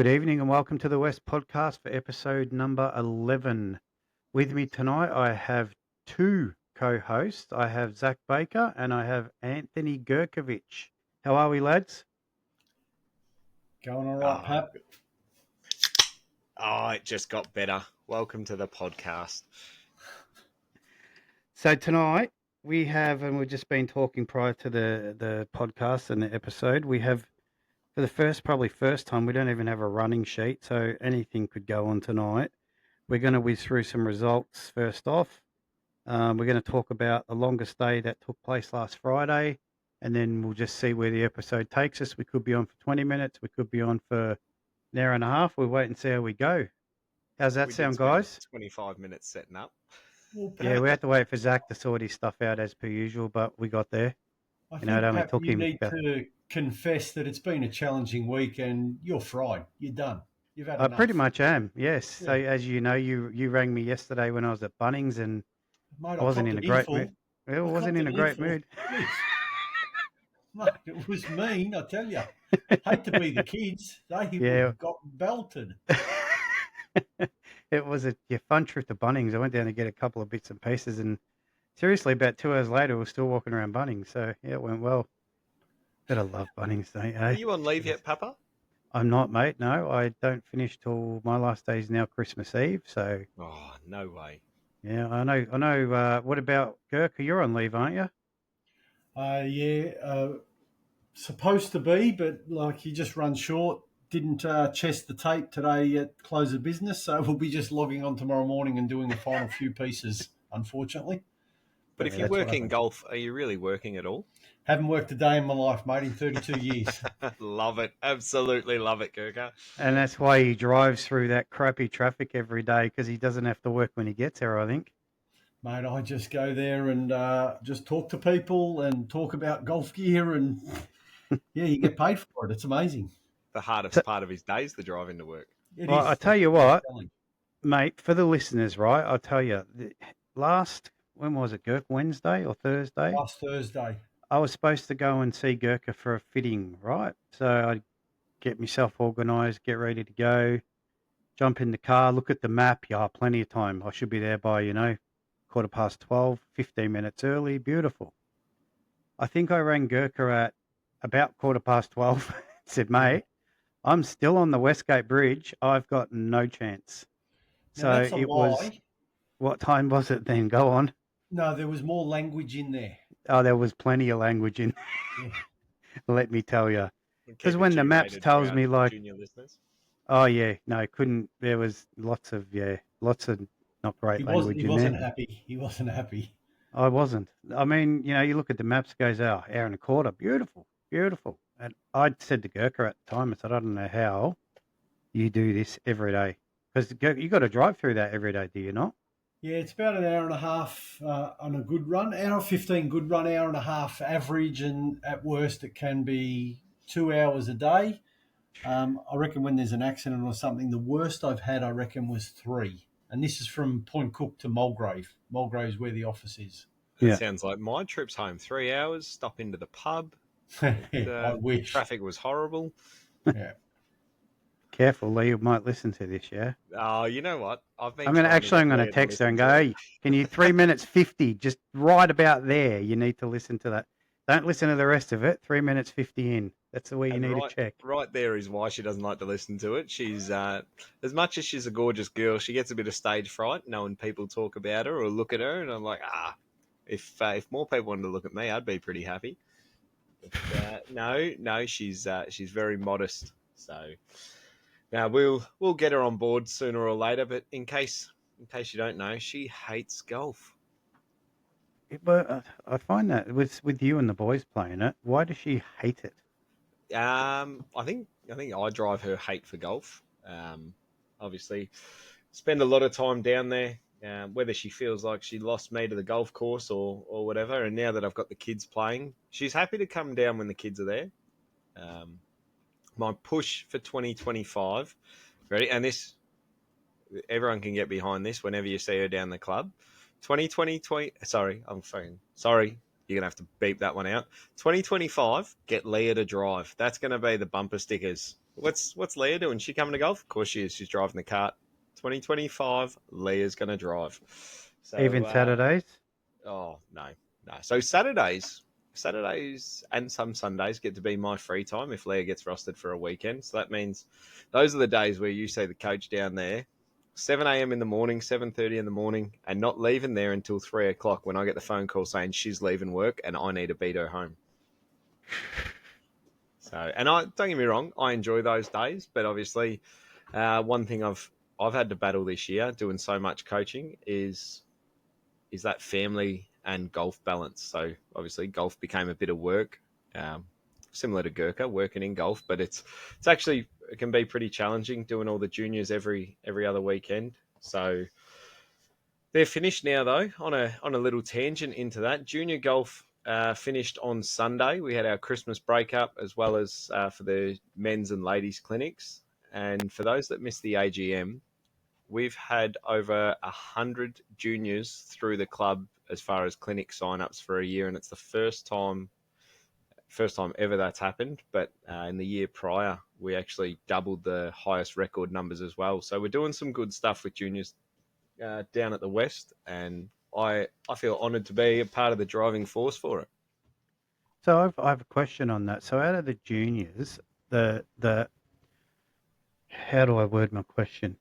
Good evening and welcome to the West Podcast for episode number 11. With me tonight, I have two co-hosts. I have Zach Baker and I have Anthony Gerkovich. How are we, lads? Going all right, Pap? It just got better. Welcome to the podcast. So tonight we have, and we've just been talking prior to the podcast and the episode, we have, for the first time, we don't even have a running sheet, so anything could go on tonight. We're going to whiz through some results first off. We're going to talk about the longest day that took place last Friday, and then we'll just see where the episode takes us. We could be on for 20 minutes. We could be on for an hour and a half. We'll wait and see how we go. How's that sound, guys? 25 minutes setting up. Well, Yeah, we have to wait for Zach to sort his stuff out as per usual, but we got there. I You know, it think, only Pap, took you him need about- to confess that it's been a challenging week and you're fried. You're done. You've had I enough. pretty much am, yes. So Yeah. as you know, you rang me yesterday when I was at Bunnings and Mate, I wasn't in a great mood. mood. I wasn't in a great mood. Mate, it was mean, I tell you. Hate to be the kids. They Yeah. got belted. It was a fun trip to Bunnings. I went down to get a couple of bits and pieces, and seriously, about 2 hours later, we were still walking around Bunnings. So yeah, it went well. But I love Bunnings, don't you? Are you on leave yet, Pappa? I'm not, mate. No, I don't finish till my last day is now Christmas Eve. So Oh, no way. yeah, I know. What about Gerca? You're on leave, aren't you? Supposed to be, but like you just run short. Didn't chest the tape today at close of business, so we'll be just logging on tomorrow morning and doing the final few pieces, unfortunately. But if Yeah, you're that's what working happened. golf, are you really working at all? Haven't worked a day in my life, mate, in 32 years. Love it. Absolutely love it, Gerca. And that's why he drives through that crappy traffic every day, because he doesn't have to work when he gets there, I think. Mate, I just go there and just talk to people and talk about golf gear and, yeah, you get paid for it. It's amazing. The hardest part of his day is the drive into work. It Well, is. I tell you what, Telling. mate, for the listeners, right? I'll tell you, when was it, Gerk? Wednesday or Thursday? Last Thursday. I was supposed to go and see Gerka for a fitting, right? So I get myself organised, get ready to go, jump in the car, look at the map. Yeah, plenty of time. I should be there by, 12:15, 15 minutes early. Beautiful. I think I rang Gerka at about 12:15. Said, mate, I'm still on the Westgate Bridge. I've got no chance. Now, So that's a it lie. was, what time was it then? Go on. No, there was more language in there. Oh, there was plenty of language in. Yeah. Let me tell you. Keep 'Cause it when the maps G-rated tells for me, our like- junior listeners. Oh yeah, no, couldn't. There was lots of not great He language in wasn't there. happy. He wasn't happy. I wasn't. I mean, you look at the maps, goes, hour and a quarter, beautiful, beautiful. And I said to Gerka at the time, I said, I don't know how you do this every day, because you got to drive through that every day, do you not? Yeah, it's about an hour and a half on a good run. Hour 15 good run, hour and a half average, and at worst it can be 2 hours a day. I reckon when there's an accident or something, the worst I've had, I reckon, was 3. And this is from Point Cook to Mulgrave. Mulgrave's where the office is. Yeah. It sounds like my trip's home. 3 hours, stop into the pub. I wish. Traffic was horrible. Yeah. Careful, Lee, you might listen to this, yeah? Oh, you know what? I'm going to text her and go, hey, can you 3 minutes 50, just right about there, you need to listen to that. Don't listen to the rest of it, 3 minutes 50 in. That's the way you need to check. Right there is why she doesn't like to listen to it. She's, as much as she's a gorgeous girl, she gets a bit of stage fright knowing people talk about her or look at her. And I'm like, if more people wanted to look at me, I'd be pretty happy. But, no, she's very modest. So now we'll get her on board sooner or later. But in case you don't know, she hates golf. But I find that with you and the boys playing it, why does she hate it? I think I drive her hate for golf. Obviously, spend a lot of time down there. Whether she feels like she lost me to the golf course or whatever, and now that I've got the kids playing, she's happy to come down when the kids are there. My push for 2025, ready? And this, everyone can get behind this whenever you see her down the club. 2020, sorry, you're going to have to beep that one out. 2025, get Leah to drive. That's going to be the bumper stickers. What's Leah doing? She coming to golf? Of course she is. She's driving the cart. 2025, Leah's going to drive. So, Even Saturdays? oh, no. So Saturdays and some Sundays get to be my free time if Leah gets rostered for a weekend. So that means those are the days where you see the coach down there, 7 a.m. in the morning, 7:30 in the morning, and not leaving there until 3 o'clock when I get the phone call saying she's leaving work and I need to beat her home. So, and I don't get me wrong, I enjoy those days, but obviously, one thing I've had to battle this year doing so much coaching is that family and golf balance. So obviously, golf became a bit of work, similar to Gerca, working in golf, but it's actually, it can be pretty challenging doing all the juniors every other weekend. So they're finished now, though. On a little tangent into that, junior golf finished on Sunday. We had our Christmas breakup as well as for the men's and ladies clinics. And for those that missed the AGM, we've had over 100 juniors through the club as far as clinic sign-ups for a year, and it's the first time ever that's happened. But in the year prior, we actually doubled the highest record numbers as well. So we're doing some good stuff with juniors down at the West, and I feel honoured to be a part of the driving force for it. So I have a question on that. So out of the juniors, the how do I word my question?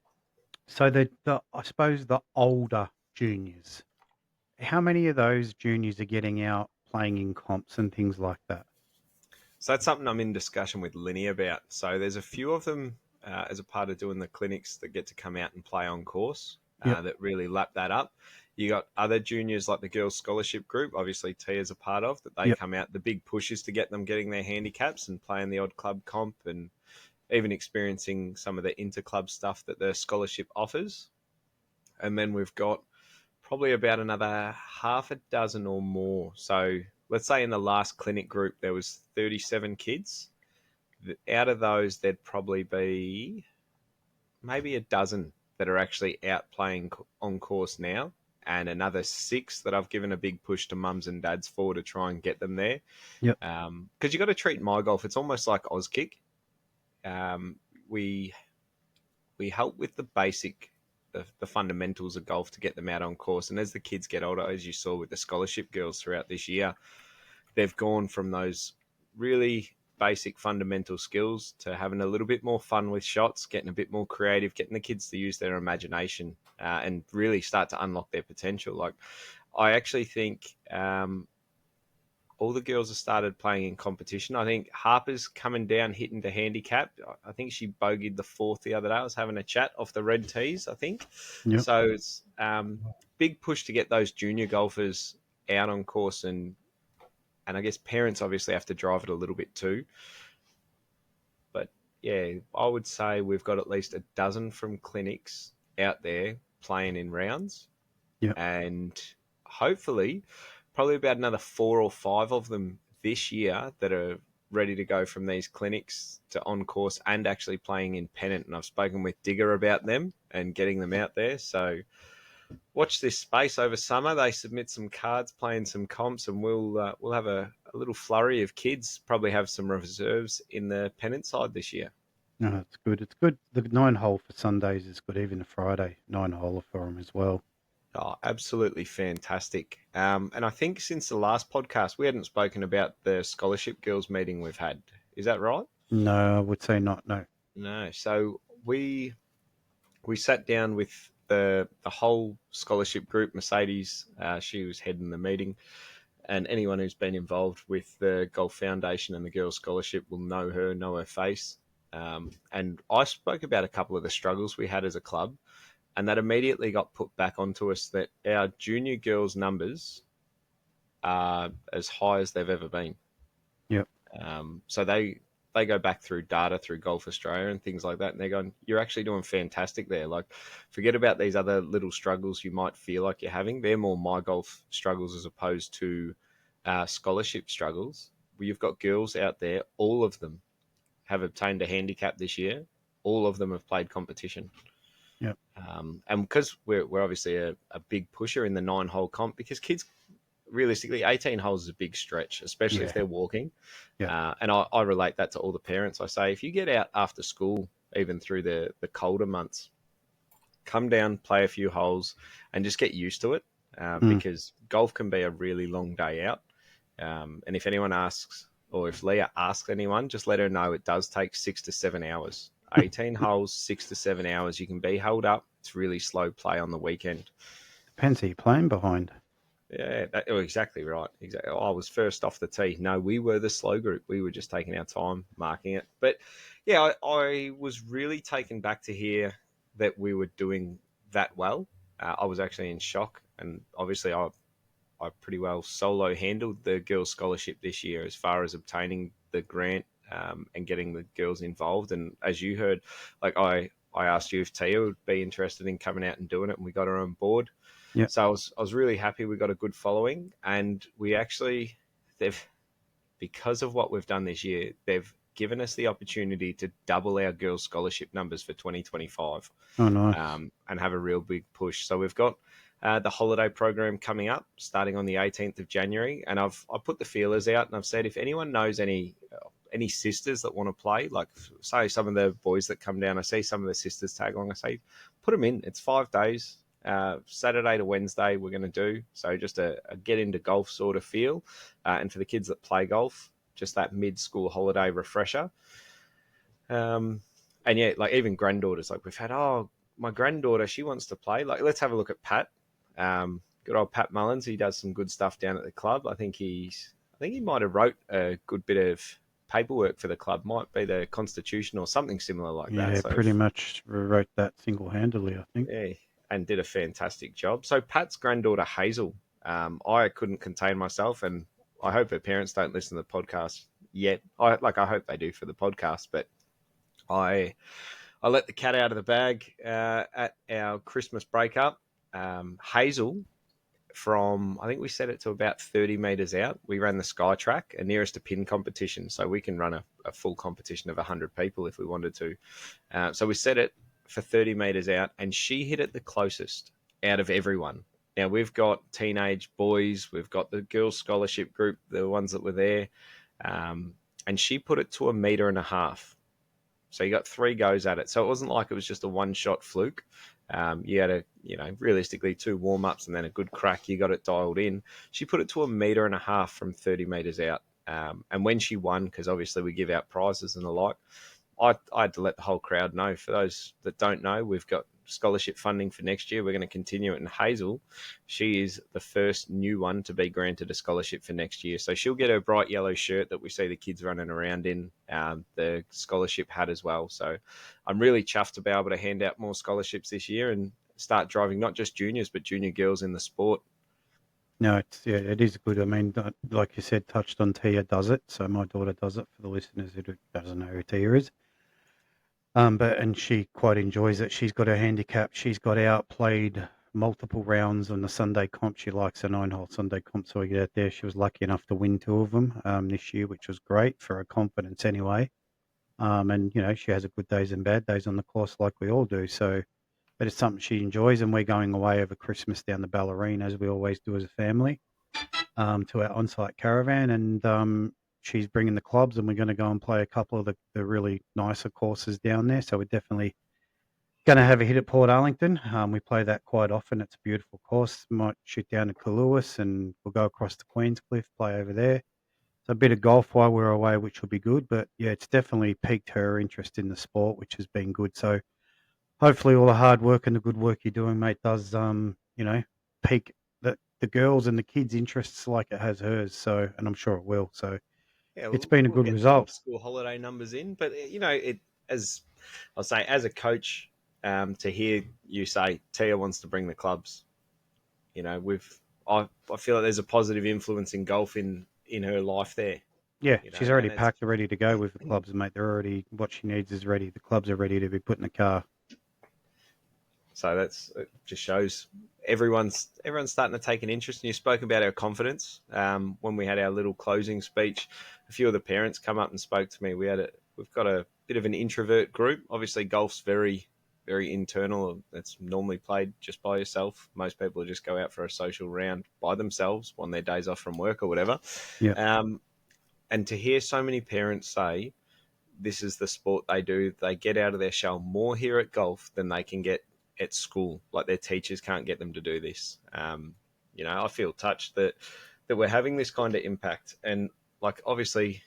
So the I suppose the older juniors, how many of those juniors are getting out playing in comps and things like that? So that's something I'm in discussion with Linny about. So there's a few of them as a part of doing the clinics that get to come out and play on course Yep. that really lap that up. You got other juniors like the girls' scholarship group, obviously Tia's a part of, that they Yep. come out. The big push is to get them getting their handicaps and playing the odd club comp and even experiencing some of the interclub stuff that the scholarship offers. And then we've got probably about another half a dozen or more. So let's say in the last clinic group, there was 37 kids. Out of those, there'd probably be maybe a dozen that are actually out playing on course now, and another 6 that I've given a big push to mums and dads for to try and get them there. Yep. Because you got to treat my golf, it's almost like Auskick. We help with the basic, the fundamentals of golf to get them out on course. And as the kids get older, as you saw with the scholarship girls throughout this year, they've gone from those really basic fundamental skills to having a little bit more fun with shots, getting a bit more creative, getting the kids to use their imagination and really start to unlock their potential. Like, I actually think all the girls have started playing in competition. I think Harper's coming down, hitting to handicap. I think she bogeyed the 4th the other day. I was having a chat off the red tees, I think. Yep. So it's big push to get those junior golfers out on course, and I guess parents obviously have to drive it a little bit too. But yeah, I would say we've got at least a dozen from clinics out there playing in rounds. Yep. And hopefully probably about another 4 or 5 of them this year that are ready to go from these clinics to on course and actually playing in pennant. And I've spoken with Digger about them and getting them out there. So watch this space over summer. They submit some cards, playing some comps, and we'll have a little flurry of kids. Probably have some reserves in the pennant side this year. No, it's good. It's good. The 9-hole for Sundays is good. Even the Friday 9-hole for them as well. Oh, absolutely fantastic. And I think since the last podcast, we hadn't spoken about the scholarship girls meeting we've had. Is that right? No, I would say not. No. No. So we sat down with the whole scholarship group. Mercedes, she was heading the meeting, and anyone who's been involved with the Golf Foundation and the Girls Scholarship will know her face. And I spoke about a couple of the struggles we had as a club, and that immediately got put back onto us that our junior girls' numbers are as high as they've ever been. Yep. So they go back through data through Golf Australia and things like that, and they're going, you're actually doing fantastic there. Like, forget about these other little struggles you might feel like you're having. They're more my golf struggles as opposed to scholarship struggles. Where you've got girls out there, all of them have obtained a handicap this year. All of them have played competition. Yep. And because we're obviously a big pusher in the 9-hole comp, because kids, realistically, 18 holes is a big stretch, especially if Yeah. they're walking. Yeah. And I relate that to all the parents. I say, if you get out after school, even through the colder months, come down, play a few holes, and just get used to it, Mm. because golf can be a really long day out. And if anyone asks, or if Leah asks anyone, just let her know it does take 6 to 7 hours. 18 holes, 6 to 7 hours. You can be held up. It's really slow play on the weekend. Depends who you're playing behind. Yeah, exactly right. Exactly. I was first off the tee. No, we were the slow group. We were just taking our time marking it. But yeah, I was really taken back to hear that we were doing that well. I was actually in shock, and obviously I pretty well solo handled the girls' scholarship this year as far as obtaining the grant, and getting the girls involved. And as you heard, like I asked you if Tia would be interested in coming out and doing it, and we got her on board. Yeah. So I was really happy we got a good following, and we actually they've because of what we've done this year, they've given us the opportunity to double our girls' scholarship numbers for 2025, Oh, nice. and have a real big push. So we've got the holiday program coming up, starting on the 18th of January, and I put the feelers out, and I've said if anyone knows any sisters that want to play, like say some of the boys that come down, I see some of the sisters tag along, I say put them in. It's 5 days. Saturday to Wednesday we're going to do so, just a get into golf sort of feel, and for the kids that play golf, just that mid-school holiday refresher. And yeah, like even granddaughters, like we've had, my granddaughter, she wants to play, like let's have a look at Pat. Good old Pat Mullins, he does some good stuff down at the club. I think he might have wrote a good bit of paperwork for the club, might be the constitution or something similar like that. Yeah, So pretty much wrote that single-handedly, I think. yeah, and did a fantastic job. So Pat's granddaughter Hazel, I couldn't contain myself, and I hope her parents don't listen to the podcast yet. I hope they do for the podcast, but I let the cat out of the bag at our Christmas breakup. Hazel, from I think we set it to about 30 meters out. We ran the Sky Track, a nearest to pin competition, so we can run a full competition of 100 people if we wanted to. So we set it for 30 meters out, and she hit it the closest out of everyone. Now we've got teenage boys, we've got the girls' scholarship group, the ones that were there, and she put it to 1.5 meters. So you got 3 goes at it. So it wasn't like it was just a one-shot fluke. You had realistically 2 warm-ups and then a good crack. You got it dialed in. She put it to 1.5 meters from 30 meters out. And when she won, because obviously we give out prizes and the like, I had to let the whole crowd know. For those that don't know, we've got scholarship funding for next year. We're going to continue it. And Hazel, she is the first new one to be granted a scholarship for next year. So she'll get her bright yellow shirt that we see the kids running around in, the scholarship hat as well. So I'm really chuffed to be able to hand out more scholarships this year and start driving not just juniors, but junior girls in the sport. No, it is good. I mean, like you said, touched on Tia does it. So my daughter does it, for the listeners who doesn't know who Tia is. And she quite enjoys it. She's got her handicap. She's got out, played multiple rounds on the Sunday comp. She likes a 9-hole Sunday comp, so we get out there. She was lucky enough to win 2 of them this year, which was great for her confidence anyway. And she has a good days and bad days on the course, like we all do. So, but it's something she enjoys, and we're going away over Christmas down the Ballerine, as we always do as a family, to our on-site caravan, and she's bringing the clubs, and we're going to go and play a couple of the really nicer courses down there. So we're definitely going to have a hit at Port Arlington. We play that quite often. It's a beautiful course. Might shoot down to Kaluas, and we'll go across to Queenscliff, play over there. So a bit of golf while we're away, which will be good. But yeah, it's definitely piqued her interest in the sport, which has been good. So hopefully all the hard work and the good work you're doing, mate, does pique the girls and the kids' interests like it has hers. So, and I'm sure it will. So Yeah, it's been a we'll good get the result. school holiday numbers in, but it, as I'll say, as a coach, to hear you say Tia wants to bring the clubs, I feel like there's a positive influence in golf in her life there. Yeah, she's already And it's packed, ready to go with the clubs, mate. They're already, what she needs is ready. The clubs are ready to be put in the car. so it just shows everyone's starting to take an interest. And you spoke about our confidence when we had our little closing speech. A few of the parents come up and spoke to me. We've got a bit of an introvert group. Obviously, golf's very, very internal. It's normally played just by yourself. Most people just go out for a social round by themselves on their days off from work or whatever. Yeah. And to hear so many parents say this is the sport they do, they get out of their shell more here at golf than they can get at school. Like their teachers can't get them to do this. I feel touched that we're having this kind of impact. And like, obviously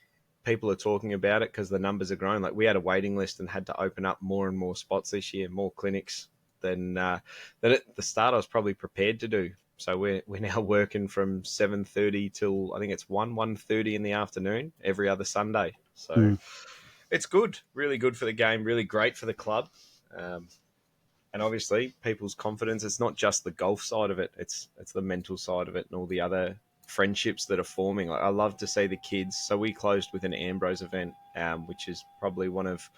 people are talking about it because the numbers are growing. Like we had a waiting list and had to open up more and more spots this year, more clinics than at the start I was probably prepared to do. So we're now working from 7:30 till I think it's 1:30 in the afternoon every other Sunday. So it's good, really good for the game, really great for the club. And obviously people's confidence, it's not just the golf side of it, it's the mental side of it and all the other friendships that are forming. Like I love to see the kids. So we closed with an Ambrose event, which is probably one of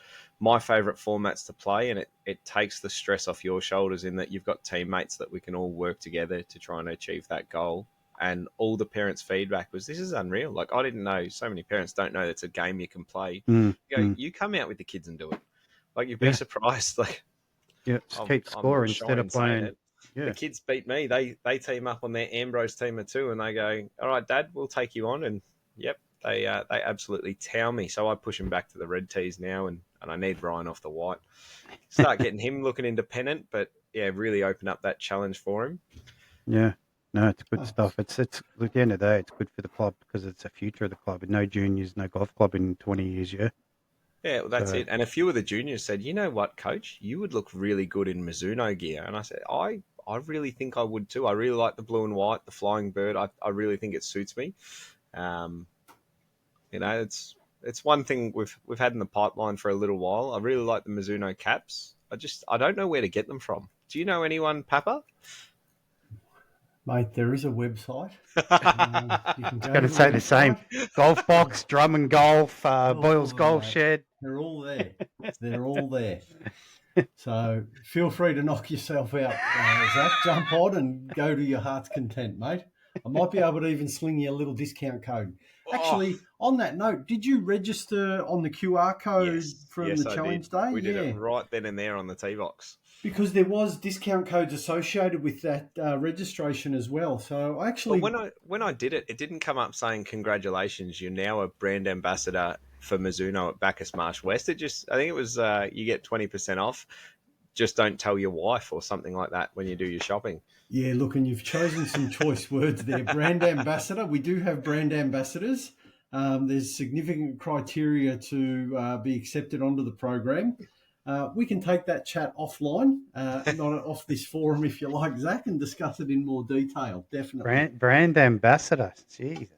my favorite formats to play, and it takes the stress off your shoulders in that you've got teammates that we can all work together to try and achieve that goal. And all the parents' feedback was, this is unreal. Like I didn't know, so many parents don't know it's a game you can play. You come out with the kids and do it. Like you'd be surprised. Like just keep score instead of playing. The kids beat me. They team up on their Ambrose teamer too, and they go, "All right, Dad, we'll take you on." And yep, they absolutely towel me. So I push him back to the red tees now, and I need Ryan off the white. Start getting him looking independent, but yeah, really open up that challenge for him. Yeah, no, it's good stuff. It's at the end of the day, it's good for the club because it's the future of the club. No juniors, no golf club in 20 years. Yeah, well, that's it. And a few of the juniors said, "You know what, Coach? You would look really good in Mizuno gear." And I said, I really think I would too. I really like the blue and white, the flying bird. I really think it suits me. It's one thing we've had in the pipeline for a little while. I really like the Mizuno caps. I don't know where to get them from. Do you know anyone, Pappa? Mate, there is a website. You can going to say the same. Golf Box, Drum and Golf, Boyle's Golf Shed. They're all there. They're all there. So feel free to knock yourself out, Zach. Jump on and go to your heart's content, mate. I might be able to even sling you a little discount code. Actually, on that note, did you register on the QR code from the challenge day? We did it right then and there on the tee box. Because there was discount codes associated with that registration as well. So I actually... But when I did it, it didn't come up saying, "Congratulations, you're now a brand ambassador for Mizuno at Bacchus Marsh West." I think it was, you get 20% off. Just don't tell your wife or something like that when you do your shopping. Yeah, look, and you've chosen some choice words there. Brand ambassador. We do have brand ambassadors. There's significant criteria to be accepted onto the program. We can take that chat offline, not off this forum if you like, Zach, and discuss it in more detail. Definitely. Brand ambassador. Jesus.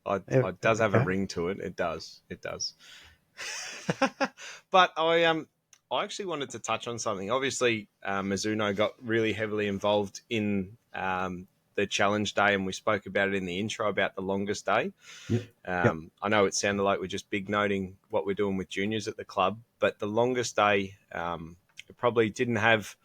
It does have a ring to it. It does. But I actually wanted to touch on something. Obviously, Mizuno got really heavily involved in the challenge day, and we spoke about it in the intro about the longest day. I know it sounded like we're just big noting what we're doing with juniors at the club, but the longest day it probably didn't have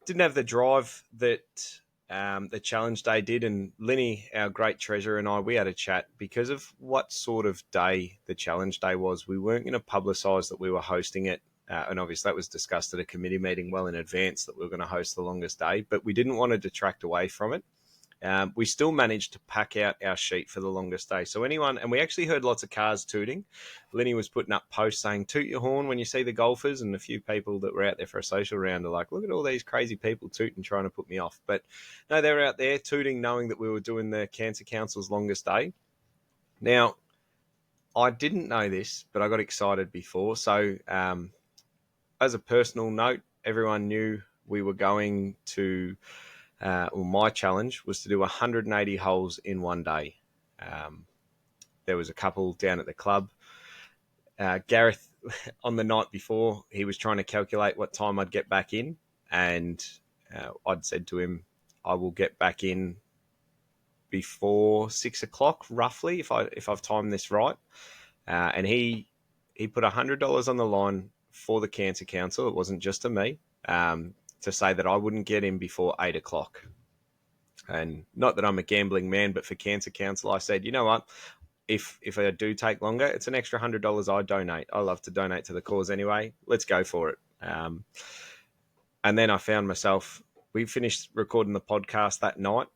the drive that the challenge day did. And Linny, our great treasurer, and we had a chat because of what sort of day the challenge day was. We weren't going to publicise that we were hosting it. And obviously that was discussed at a committee meeting well in advance that we were going to host the longest day, but we didn't want to detract away from it. We still managed to pack out our sheet for the longest day. So and we actually heard lots of cars tooting. Lenny was putting up posts saying, "Toot your horn when you see the golfers," and a few people that were out there for a social round are like, "Look at all these crazy people tooting, trying to put me off." But no, they were out there tooting, knowing that we were doing the Cancer Council's longest day. Now, I didn't know this, but I got excited before. So as a personal note, everyone knew we were going to... my challenge was to do 180 holes in one day. There was a couple down at the club. Gareth, on the night before, he was trying to calculate what time I'd get back in, and I'd said to him, "I will get back in before 6 o'clock, roughly, if I've timed this right." And he put $100 on the line for the Cancer Council. It wasn't just to me. To say that I wouldn't get in before 8 o'clock. And not that I'm a gambling man, but for Cancer Council, I said, you know what? If I do take longer, it's an extra $100 I donate. I love to donate to the cause anyway. Let's go for it. And then I found myself, we finished recording the podcast that night,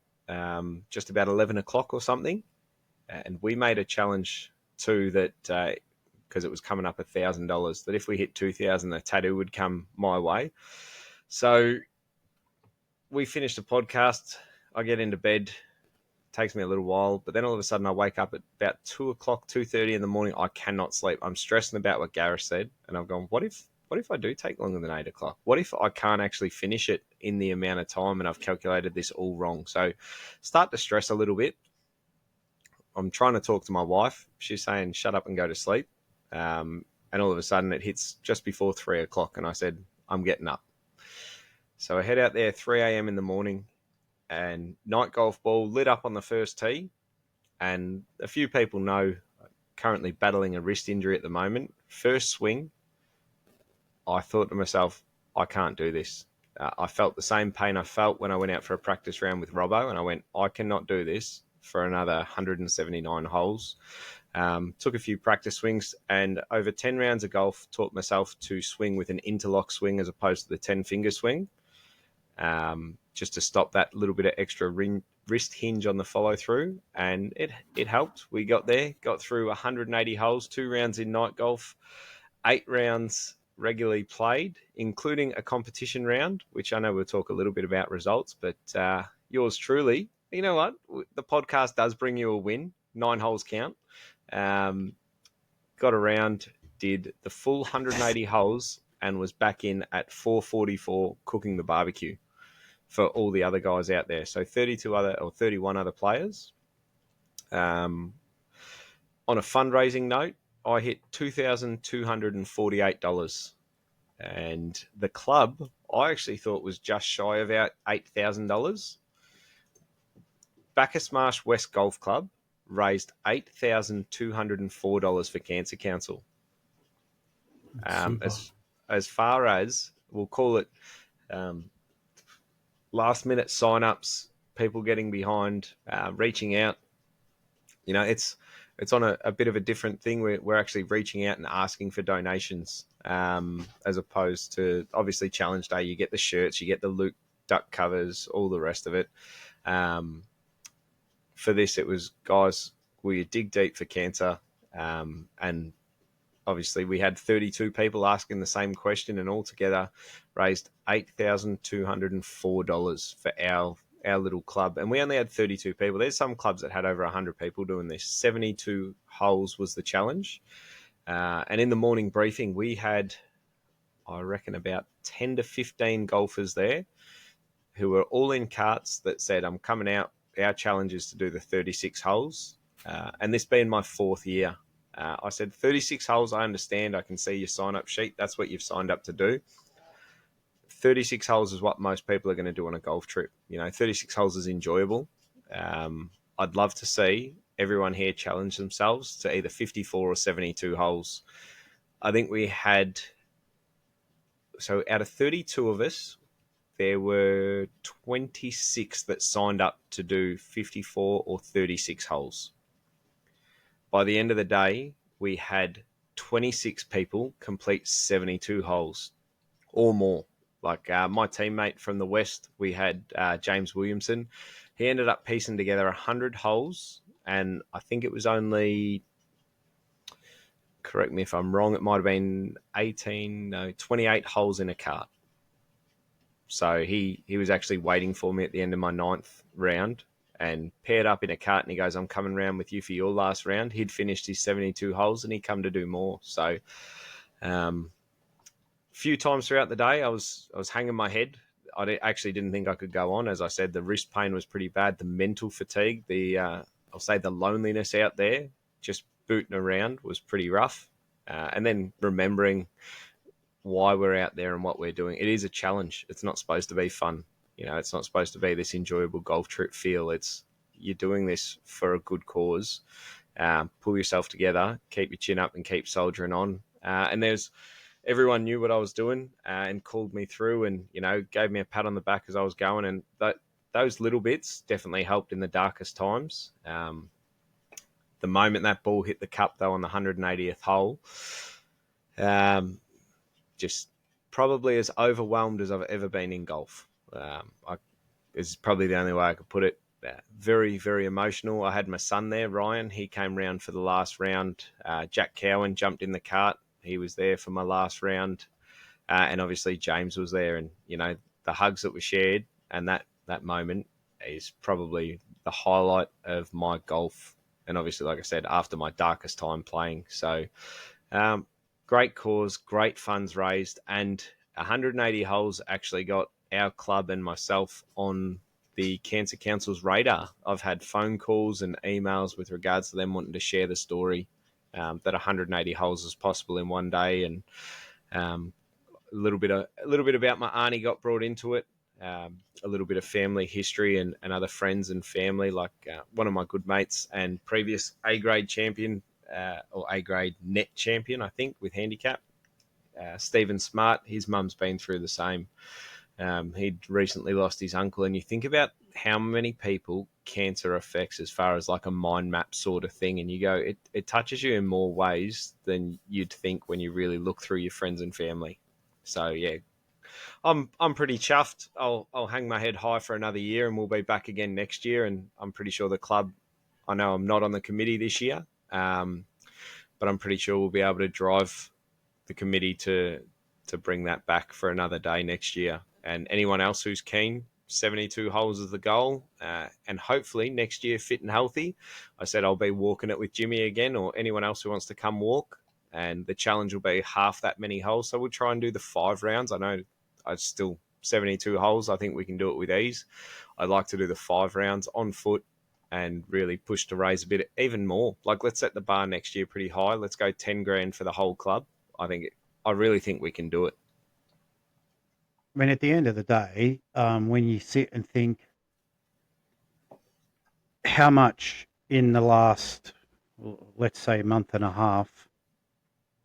just about 11 o'clock or something. And we made a challenge too that, because it was coming up $1,000, that if we hit 2,000, a tattoo would come my way. So we finished the podcast. I get into bed. Takes me a little while, but then all of a sudden I wake up at about 2 o'clock, 2:30 in the morning. I cannot sleep. I'm stressing about what Gareth said, and I'm going, what if I do take longer than 8 o'clock? What if I can't actually finish it in the amount of time and I've calculated this all wrong? So start to stress a little bit. I'm trying to talk to my wife. She's saying, shut up and go to sleep. And all of a sudden it hits just before 3 o'clock, and I said, I'm getting up. So I head out there 3 a.m. in the morning, and night golf ball lit up on the first tee. And a few people know currently battling a wrist injury at the moment. First swing, I thought to myself, I can't do this. I felt the same pain I felt when I went out for a practice round with Robbo, and I went, I cannot do this for another 179 holes. Took a few practice swings, and over 10 rounds of golf, taught myself to swing with an interlock swing as opposed to the 10-finger swing, just to stop that little bit of extra wrist hinge on the follow through, and it helped. We got through 180 holes, 2 rounds in night golf, 8 rounds regularly played, including a competition round, which I know we'll talk a little bit about results, but yours truly, you know what? The podcast does bring you a win. 9 holes count. Got around, did the full 180 holes, and was back in at 4:44 cooking the barbecue for all the other guys out there. So 31 other players. On a fundraising note, I hit $2,248. And the club, I actually thought was just shy of about $8,000. Bacchus Marsh West Golf Club raised $8,204 for Cancer Council. As far as, we'll call it, last minute sign-ups, people getting behind, reaching out. You know, it's on a bit of a different thing. We're actually reaching out and asking for donations, as opposed to, obviously, Challenge Day. You get the shirts, you get the Luke Duck covers, all the rest of it. For this, it was, guys, will you dig deep for cancer? And obviously, we had 32 people asking the same question, and altogether raised $8,204 for our little club. And we only had 32 people. There's some clubs that had over 100 people doing this. 72 holes was the challenge. And in the morning briefing, we had, I reckon, about 10 to 15 golfers there who were all in carts that said, I'm coming out. Our challenge is to do the 36 holes. And this being my 4th year, I said, 36 holes, I understand. I can see your sign-up sheet. That's what you've signed up to do. 36 holes is what most people are going to do on a golf trip. 36 holes is enjoyable. I'd love to see everyone here challenge themselves to either 54 or 72 holes. I think we had, so out of 32 of us, there were 26 that signed up to do 54 or 36 holes. By the end of the day, we had 26 people complete 72 holes or more. Like my teammate from the West, we had James Williamson. He ended up piecing together 100 holes, and I think it was only, correct me if I'm wrong, it might have been 28 holes in a cart. So he was actually waiting for me at the end of my 9th round and paired up in a cart, and he goes, I'm coming round with you for your last round. He'd finished his 72 holes and he'd come to do more. So few times throughout the day, I was hanging my head. I actually didn't think I could go on. As I said, the wrist pain was pretty bad. The mental fatigue, I'll say the loneliness out there, just booting around, was pretty rough. And then remembering why we're out there and what we're doing. It is a challenge. It's not supposed to be fun. It's not supposed to be this enjoyable golf trip feel. You're doing this for a good cause. Pull yourself together, keep your chin up, and keep soldiering on. And everyone knew what I was doing and called me through, and gave me a pat on the back as I was going. And those little bits definitely helped in the darkest times. The moment that ball hit the cup, though, on the 180th hole, just probably as overwhelmed as I've ever been in golf. Is probably the only way I could put it. Very, very emotional. I had my son there, Ryan. He came round for the last round. Jack Cowan jumped in the cart. He was there for my last round. And obviously James was there. And, the hugs that were shared and that moment is probably the highlight of my golf. And obviously, like I said, after my darkest time playing. So, um, great cause, great funds raised, and 180 holes actually got our club and myself on the Cancer Council's radar. I've had phone calls and emails with regards to them wanting to share the story, that 180 holes is possible in one day, and um, a little bit about my auntie got brought into it. A little bit of family history and other friends and family, like one of my good mates and previous A grade champion, or A grade net champion, I think, with handicap. Stephen Smart, his mum's been through the same. He'd recently lost his uncle, and you think about how many people cancer affects as far as like a mind map sort of thing, and you go, it touches you in more ways than you'd think when you really look through your friends and family. So yeah, I'm pretty chuffed. I'll hang my head high for another year, and we'll be back again next year. And I'm pretty sure the club. I know I'm not on the committee this year, but I'm pretty sure we'll be able to drive the committee to bring that back for another day next year. And anyone else who's keen, 72 holes is the goal, and hopefully next year fit and healthy. I said I'll be walking it with Jimmy again, or anyone else who wants to come walk. And the challenge will be half that many holes. So we'll try and do the 5 rounds. I know I still 72 holes. I think we can do it with ease. I'd like to do the 5 rounds on foot and really push to raise a bit, even more. Like, let's set the bar next year pretty high. Let's go 10 grand for the whole club. I really think we can do it. I mean, at the end of the day, when you sit and think how much in the last, let's say, month and a half,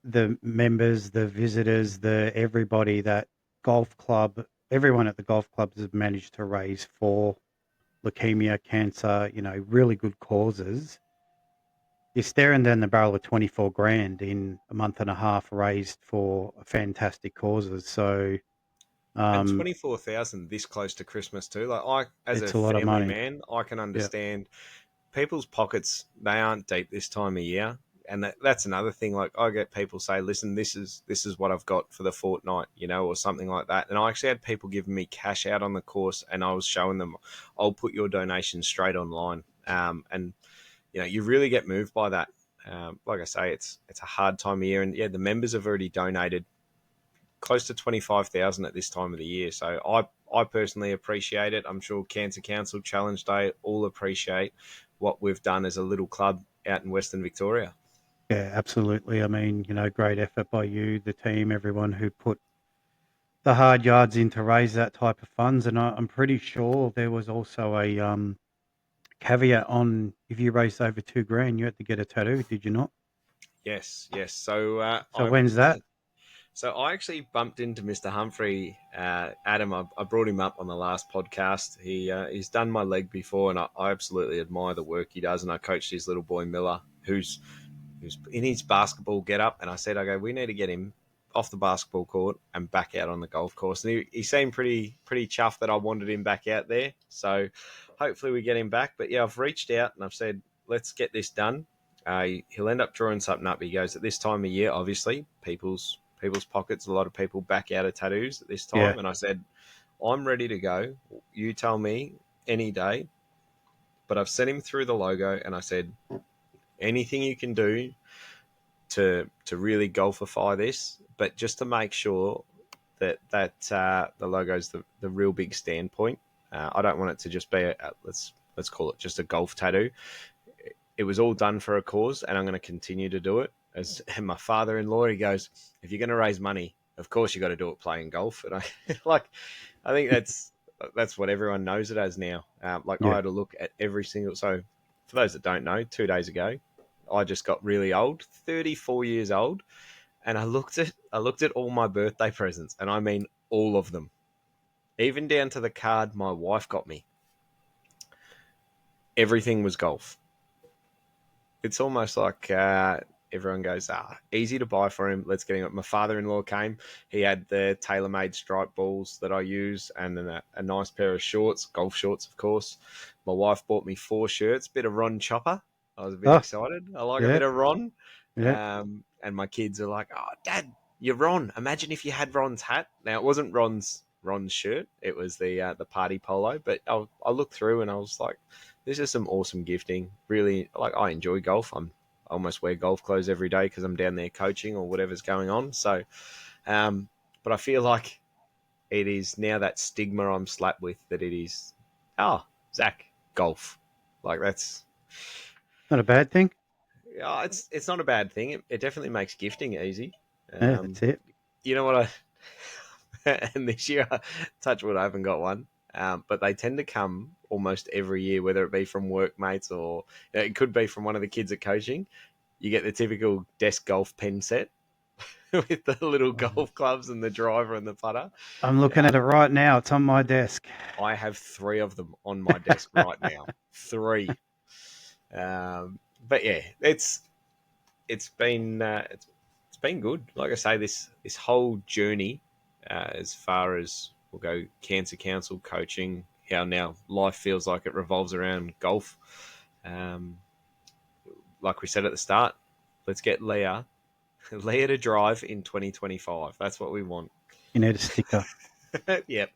the members, the visitors, the everybody that golf club, everyone at the golf clubs has managed to raise for leukemia, cancer, really good causes. You're staring down the barrel of 24 grand in a month and a half raised for fantastic causes. So, And um, 24,000 this close to Christmas too. Like, as a it's a lot of family money. man, I can Yeah. understand people's pockets. They aren't deep this time of year, and that's another thing. Like, I get people say, "Listen, this is what I've got for the fortnight," or something like that. And I actually had people giving me cash out on the course, and I was showing them, "I'll put your donation straight online." And you really get moved by that. Like I say, it's a hard time of year, and yeah, the members have already donated close to 25,000 at this time of the year. So I personally appreciate it. I'm sure Cancer Council, Challenge Day, all appreciate what we've done as a little club out in Western Victoria. Yeah, absolutely. I mean, great effort by you, the team, everyone who put the hard yards in to raise that type of funds. And I'm pretty sure there was also a caveat on if you raised over 2 grand, you had to get a tattoo. Did you not? Yes, yes. So So when's that? So I actually bumped into Mr. Humphrey, Adam. I brought him up on the last podcast. He's done my leg before, and I absolutely admire the work he does. And I coached his little boy Miller, who's in his basketball get up, and I said, okay, we need to get him off the basketball court and back out on the golf course. And he seemed pretty chuffed that I wanted him back out there. So hopefully we get him back. But yeah, I've reached out and I've said, let's get this done. He'll end up drawing something up. He goes, at this time of year, obviously, people's pockets, a lot of people back out of tattoos at this time. Yeah. And I said, I'm ready to go. You tell me any day. But I've sent him through the logo and I said, anything you can do to really golfify this, but just to make sure that the logo is the real big standpoint. I don't want it to just be let's call it just a golf tattoo. It was all done for a cause, and I'm going to continue to do it. As and my father-in-law, he goes, if you're going to raise money, of course you got to do it playing golf. And I think that's what everyone knows it as now. I Yeah. had a look at every single. So for those that don't know, 2 days ago, I just got really old, 34 years old, and I looked at all my birthday presents, and I mean all of them, even down to the card my wife got me. Everything was golf. It's almost like everyone goes, easy to buy for him. Let's get him. My father-in-law came. He had the tailor-made stripe balls that I use and then a nice pair of shorts, golf shorts, of course. My wife bought me 4 shirts, bit of Ron Chopper. I was a bit Oh, excited. I like a yeah, bit of Ron. yeah. And my kids are like, "Oh, Dad, you're Ron. Imagine if you had Ron's hat." Now, it wasn't Ron's shirt. It was the party polo. But I looked through and I was like, this is some awesome gifting. Really, like, I enjoy golf. I almost wear golf clothes every day because I'm down there coaching or whatever's going on. So, but I feel like it is now that stigma I'm slapped with that it is, Zach, golf. Like, that's, Not a bad thing. it's not a bad thing. It definitely makes gifting easy. Yeah, that's it. You know what and this year, touch wood, I haven't got one. But they tend to come almost every year, whether it be from workmates or it could be from one of the kids at coaching. You get the typical desk golf pen set with the little golf clubs and the driver and the putter. I'm looking at it right now. It's on my desk. I have 3 of them on my desk right now. 3. But yeah, it's been it's been good. Like I say, this whole journey, as far as we'll go, cancer council, coaching, how now life feels like it revolves around golf. Like we said at the start, let's get Leah to drive in 2025. That's what we want. You need a sticker. Yep.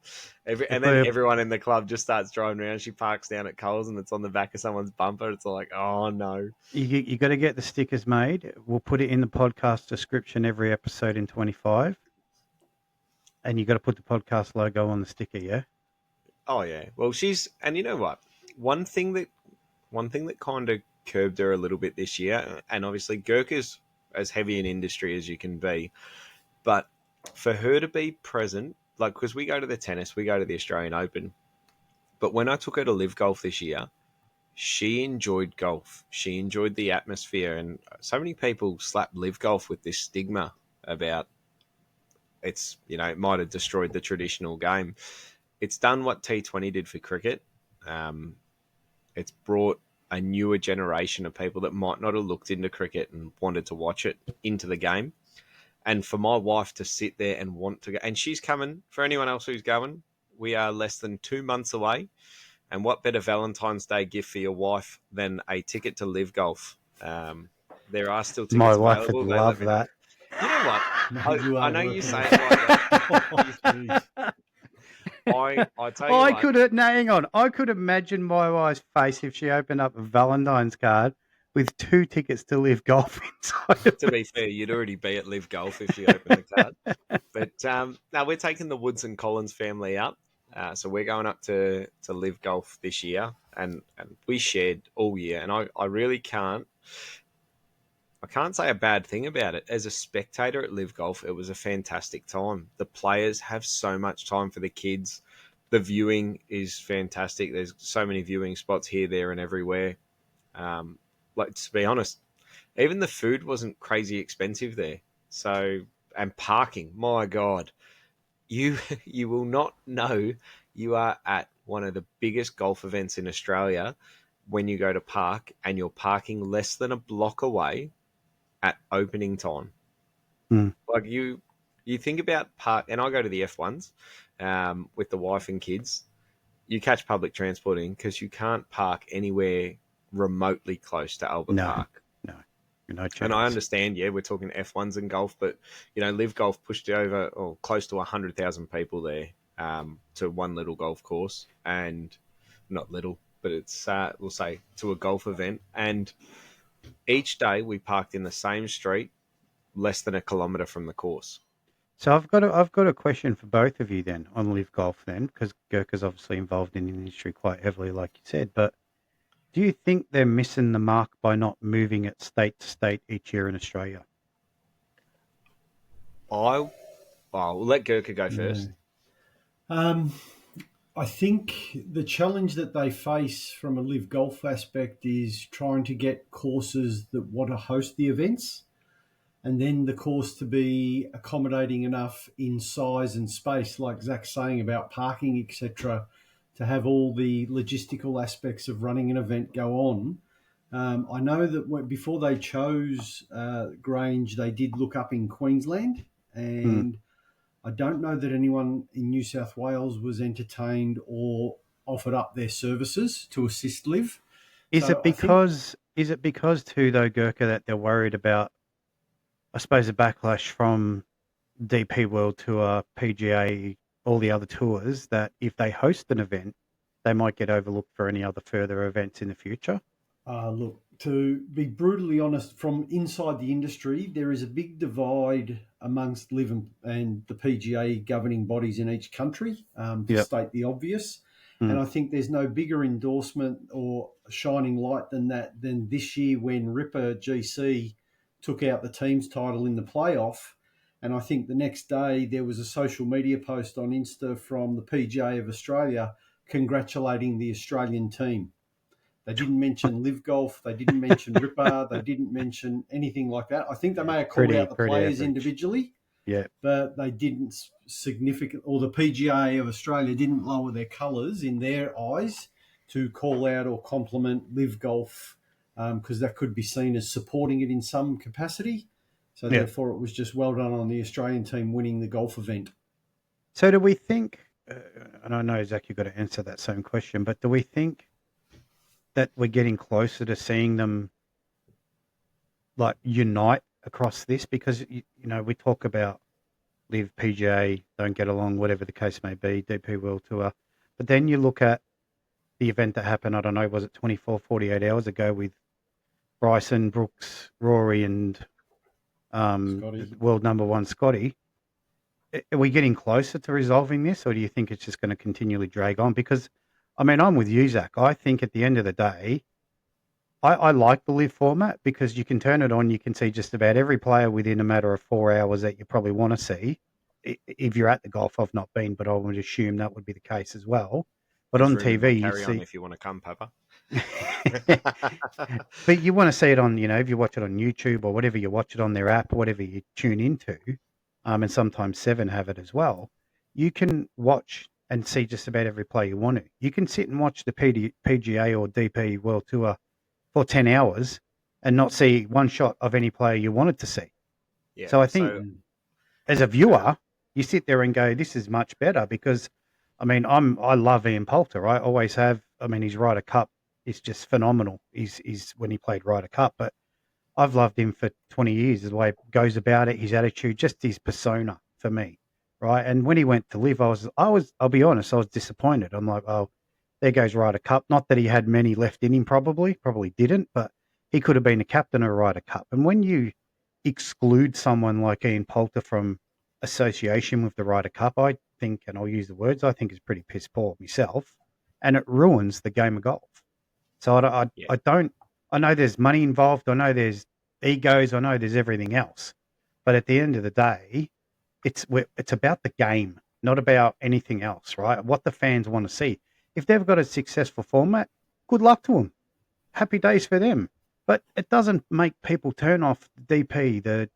And then everyone in the club just starts driving around. She parks down at Coles and it's on the back of someone's bumper. It's like, oh no. You got to get the stickers made. We'll put it in the podcast description every episode in 25. And you got to put the podcast logo on the sticker, yeah? Oh yeah. Well, and you know what? One thing that kind of curbed her a little bit this year, and obviously Gerca's as heavy an industry as you can be, but for her to be present, like, because we go to the tennis, we go to the Australian Open, but when I took her to live golf this year, she enjoyed golf. She enjoyed the atmosphere, and so many people slap live golf with this stigma about it's, it might have destroyed the traditional game. It's done what T20 did for cricket. It's brought a newer generation of people that might not have looked into cricket and wanted to watch it into the game. And for my wife to sit there and want to go, and she's coming, for anyone else who's going, we are less than 2 months away. And what better Valentine's Day gift for your wife than a ticket to live golf? There are still tickets My wife available. would love that. You know what? I know you say it like that. I tell you what. Hang on. I could imagine my wife's face if she opened up a Valentine's card with 2 tickets to live golf inside of To be fair, you'd already be at live golf if you open the card. But now we're taking the Woods and Collins family up. So we're going up to live golf this year, and we shared all year, and I really can't say a bad thing about it. As a spectator at live golf, it was a fantastic time. The players have so much time for the kids. The viewing is fantastic. There's so many viewing spots here, there, and everywhere. Like, to be honest, even the food wasn't crazy expensive there. So, and parking, my God. You will not know you are at one of the biggest golf events in Australia when you go to park and you're parking less than a block away at opening time. Like, you think about park, and I go to the F1s with the wife and kids. You catch public transport in because you can't park anywhere remotely close to Albert Park. No chance. And I understand, we're talking F1s and golf, but, live golf pushed over close to 100,000 people there to one little golf course, and not little, but it's, we'll say, to a golf event. And each day we parked in the same street, less than a kilometre from the course. So I've got a question for both of you then on live golf then, because Gerca's obviously involved in the industry quite heavily, like you said, but do you think they're missing the mark by not moving it state to state each year in Australia? We'll let Gerca go first. I think the challenge that they face from a live golf aspect is trying to get courses that want to host the events, and then the course to be accommodating enough in size and space, like Zach's saying about parking, etc., to have all the logistical aspects of running an event go on. I know that before they chose Grange, they did look up in Queensland, Hmm. and I don't know that anyone in New South Wales was entertained or offered up their services to assist Liv. Is it So I think because too though, Gerka, that they're worried about, I suppose, a backlash from DP World Tour, PGA, all the other tours, that if they host an event, they might get overlooked for any other further events in the future? Look, to be brutally honest, from inside the industry, there is a big divide amongst Liv and the PGA governing bodies in each country, to Yep. state the obvious. And Mm. I think there's no bigger endorsement or shining light than that than this year when Ripper GC took out the team's title in the playoff. And I think the next day there was a social media post on Insta from the PGA of Australia congratulating the Australian team. They didn't mention Live Golf. They didn't mention Ripper. They didn't mention anything like that. I think they Yeah, may have called pretty out the players average. individually, Yeah, but they didn't significant, or the PGA of Australia didn't lower their colours in their eyes to call out or compliment Live Golf, because that could be seen as supporting it in some capacity. So yeah. therefore, it was just well done on the Australian team winning the golf event. So do we think, and I know, Zach, you've got to answer that same question, but do we think that we're getting closer to seeing them like unite across this? Because, we talk about Live, PGA, don't get along, whatever the case may be, DP World Tour. But then you look at the event that happened, I don't know, was it 24, 48 hours ago with Bryson, Brooks, Rory, and Scotty. world number one Scotty? Are we getting closer to resolving this, or do you think it's just going to continually drag on? Because, I mean, I'm with you, Zach. I think at the end of the day, I like the live format because you can turn it on. You can see just about every player within a matter of 4 hours that you probably want to see. If you're at the golf, I've not been, but I would assume that would be the case as well. But There's on room in TV, my you carry-on see. if you want to come, Pappa. But you want to see it on, if you watch it on YouTube or whatever, you watch it on their app, whatever you tune into, and sometimes Seven have it as well. You can watch and see just about every play you want to. You can sit and watch the PGA or DP World Tour for 10 hours and not see one shot of any player you wanted to see. Yeah. So I think So as a viewer, you sit there and go, this is much better because, I mean, I love Ian Poulter. I always have. I mean, his Ryder Cup is just phenomenal. He's when he played Ryder Cup, but I've loved him for 20 years. The way he goes about it, his attitude, just his persona for me, right? And when he went to live, I'll be honest, I was disappointed. I'm like, oh, there goes Ryder Cup. Not that he had many left in him, probably didn't, but he could have been a captain of Ryder Cup. And when you exclude someone like Ian Poulter from association with the Ryder Cup, I think, and I'll use the words, I think is pretty piss poor myself, and it ruins the game of golf. So yeah, I don't. I know there's money involved. I know there's egos. I know there's everything else. But at the end of the day, it's about the game, not about anything else, right? What the fans want to see. If they've got a successful format, good luck to them. Happy days for them. But it doesn't make people turn off the DP, the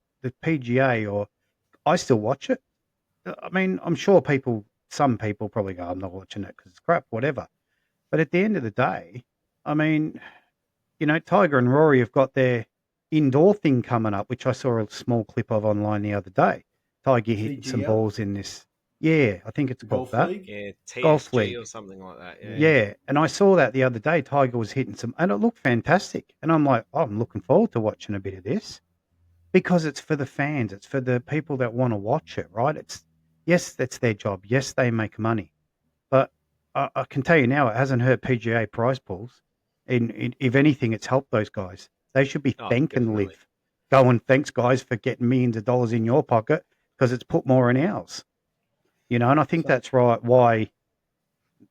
PGA, or I still watch it. I mean, I'm sure some people probably go, I'm not watching it because it's crap, whatever. But at the end of the day, I mean, Tiger and Rory have got their indoor thing coming up, which I saw a small clip of online the other day. Tiger hitting some CGL, balls in this. Yeah, I think it's the called Golf that. League. yeah, Golf TSG or League. something like that. Yeah, Yeah. Yeah, and I saw that the other day. Tiger was hitting some, and it looked fantastic. And I'm like, oh, I'm looking forward to watching a bit of this because it's for the fans. It's for the people that want to watch it, right? Yes, that's their job. Yes, they make money. But I can tell you now, it hasn't hurt PGA prize pools. If anything, it's helped those guys. They should be oh, thanking definitely. Live. Going, thanks, guys, for getting millions of dollars in your pocket because it's put more in ours. And I think So that's right. Why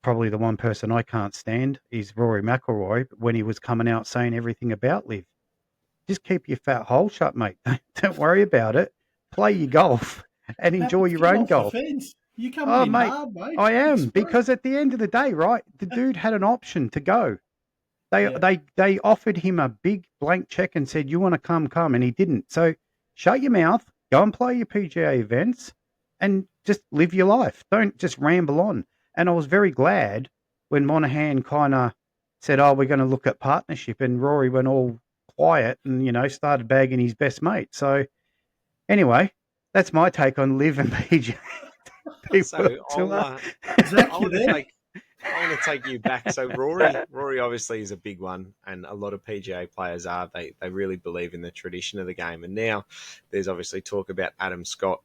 probably the one person I can't stand is Rory McIlroy when he was coming out saying everything about Live. Just keep your fat hole shut, mate. Don't worry about it. Play your golf and enjoy Pappas, your get own off the golf. fence. You're coming Oh, in mate, hard, mate. I am Express. because at the end of the day, right, the dude had an option to go. They Yeah. they they offered him a big blank check and said, "You want to come," and he didn't. So shut your mouth, go and play your PGA events, and just live your life. Don't just ramble on. And I was very glad when Monahan kind of said, "Oh, we're going to look at partnership," and Rory went all quiet and started bagging his best mate. So anyway, that's my take on Liv and PJ. So Zach, I you want to there? take you back. So Rory obviously is a big one, and a lot of PGA players are. They really believe in the tradition of the game, and now there's obviously talk about Adam Scott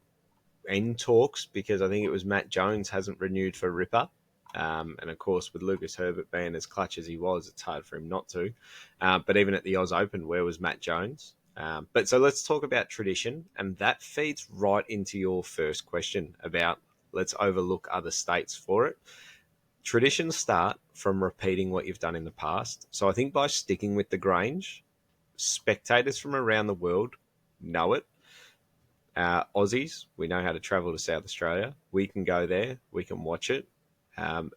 in talks because I think it was Matt Jones hasn't renewed for Ripper. And of course, with Lucas Herbert being as clutch as he was, it's hard for him not to. But even at the Oz Open, where was Matt Jones? But so let's talk about tradition, and that feeds right into your first question about let's overlook other states for it. Traditions start from repeating what you've done in the past. So I think by sticking with the Grange, spectators from around the world know it. Aussies, we know how to travel to South Australia. We can go there. We can watch it.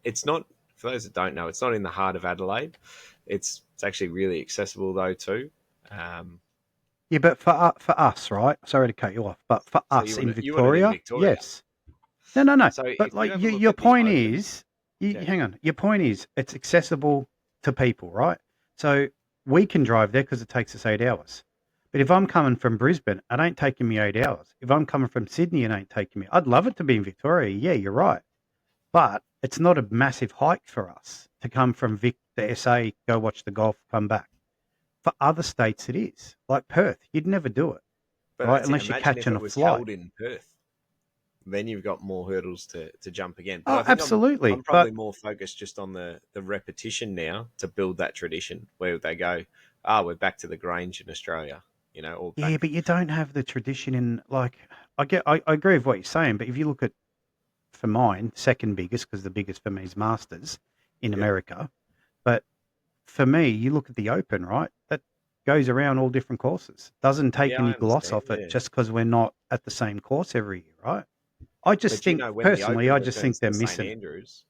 It's not, for those that don't know, it's not in the heart of Adelaide. It's actually really accessible though too. Yeah, but for us, right? Sorry to cut you off, but for So us in you want it in Victoria, Victoria. yes. No. So But if you like have a look your at the point Open, is, yeah, hang on. Your point is, it's accessible to people, right? So we can drive there because it takes us 8 hours. But if I'm coming from Brisbane, it ain't taking me 8 hours. If I'm coming from Sydney, it ain't taking me. I'd love it to be in Victoria. Yeah, you're right. But it's not a massive hike for us to come from Vic to SA, go watch the golf, come back. For other states, it is. Like Perth, you'd never do it, but right? that's it. Unless you're Imagine if catching it a was flight. held in Perth, then you've got more hurdles to jump again. But Oh, I think absolutely. I'm probably more focused just on the repetition now to build that tradition where they go, we're back to the Grange in Australia, or Yeah, back. but you don't have the tradition in like I agree with what you're saying, but if you look at for mine, second biggest because the biggest for me is Masters in Yep. America. But for me, you look at the Open, right? That goes around all different courses. Doesn't take Yeah, I any gloss understand. off it Yeah. just because we're not at the same course every year, right? I just But think when the personally, Open I just think returns they're to St missing it. Andrews,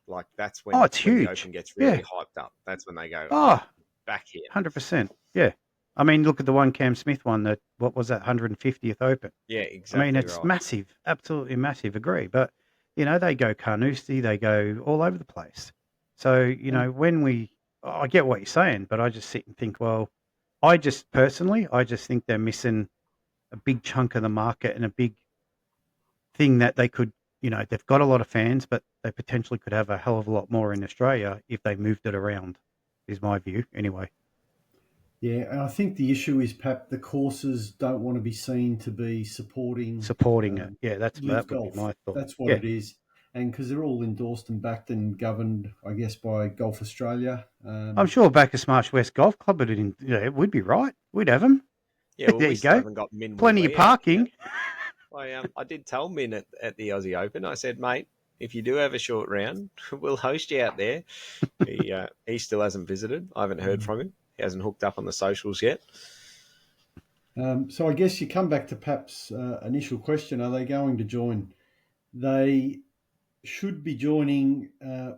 like that's Oh, it's when the huge. Open gets Yeah. really hyped up. That's when they go, Oh, back here. 100%. Yeah. I mean, look at the one Cam Smith won that, what was that, 150th Open? Yeah, I mean, exactly it's right. massive, absolutely massive, agree. But, they go Carnoustie, they go all over the place. So, I get what you're saying, but I just sit and think, well, I just think they're missing a big chunk of the market and a big thing that they could, they've got a lot of fans, but they potentially could have a hell of a lot more in Australia if they moved it around, is my view anyway. Yeah, and I think the issue is, Pap, the courses don't want to be seen to be supporting Supporting it. Yeah, Live that would be Golf. my thought. That's what Yeah. it is. And because they're all endorsed and backed and governed, I guess, by Golf Australia. I'm sure Bacchus Marsh West Golf Club would be right. We'd have them. Yeah, well, There we you still go. haven't got Min Woo Plenty of Lee out here. parking. I did tell Min at the Aussie Open. I said, mate, if you do have a short round, we'll host you out there. He still hasn't visited. I haven't heard from him. He hasn't hooked up on the socials yet. So I guess you come back to Pap's initial question: are they going to join? They should be joining.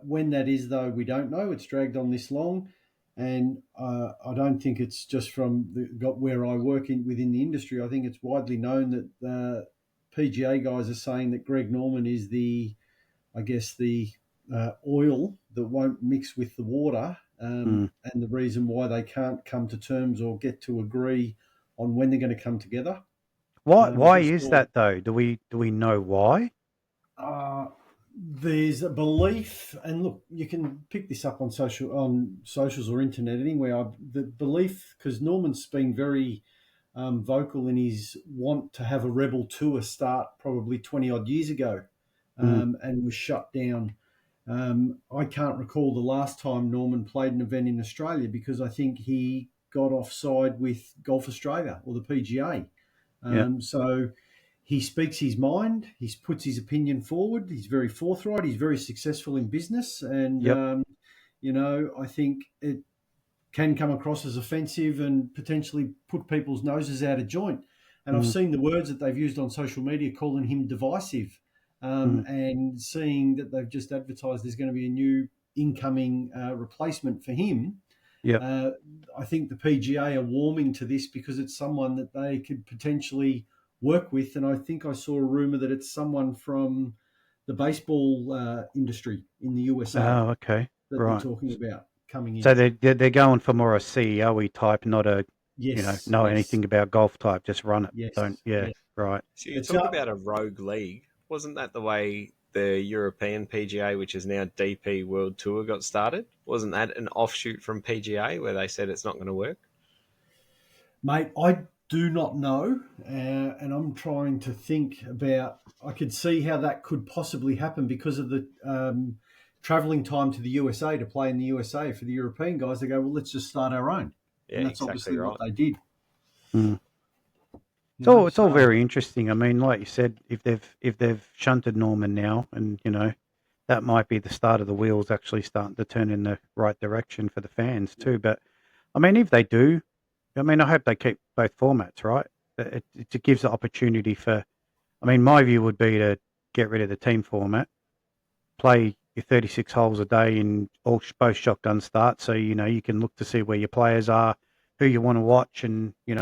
When that is, though, we don't know. It's dragged on this long, and I don't think it's just from where I work within the industry. I think it's widely known that PGA guys are saying that Greg Norman is I guess, the oil that won't mix with the water, and the reason why they can't come to terms or get to agree on when they're going to come together. Why Just is that though? Do we know why? There's a belief, and look, you can pick this up on socials or internet anywhere. The belief, because Norman's been very vocal in his want to have a Rebel Tour start probably 20 odd years ago, and was shut down. I can't recall the last time Norman played an event in Australia because I think he got offside with Golf Australia or the PGA. Yeah. So he speaks his mind. He puts his opinion forward. He's very forthright. He's very successful in business, and Yep. I think it can come across as offensive and potentially put people's noses out of joint. And I've seen the words that they've used on social media calling him divisive, and seeing that they've just advertised there's going to be a new incoming replacement for him. Yep. I think the PGA are warming to this because it's someone that they could potentially work with. And I think I saw a rumor that it's someone from the baseball industry in the USA Oh, okay. that they're Right. talking about. coming in. So they're going for more a CEO-y type, not a Yes. know yes, anything about golf type. Just run it. Yes. Don't. Yeah. Right. So you It's talk about a rogue league. Wasn't that the way the European PGA, which is now DP World Tour, got started? Wasn't that an offshoot from PGA where they said it's not going to work? Mate, I do not know, and I'm trying to think about. I could see how that could possibly happen because of the travelling time to the USA to play in the USA for the European guys. They go, well, let's just start our own, Yeah, and that's exactly obviously what right. they did. Mm. You know, It's all so very interesting. I mean, like you said, if they've shunted Norman now, and that might be the start of the wheels actually starting to turn in the right direction for the fans too. But I mean, if they do, I mean, I hope they keep both formats, right? It gives the opportunity for. I mean, my view would be to get rid of the team format, play your 36 holes a day in both shotgun starts, so you can look to see where your players are, who you want to watch, and you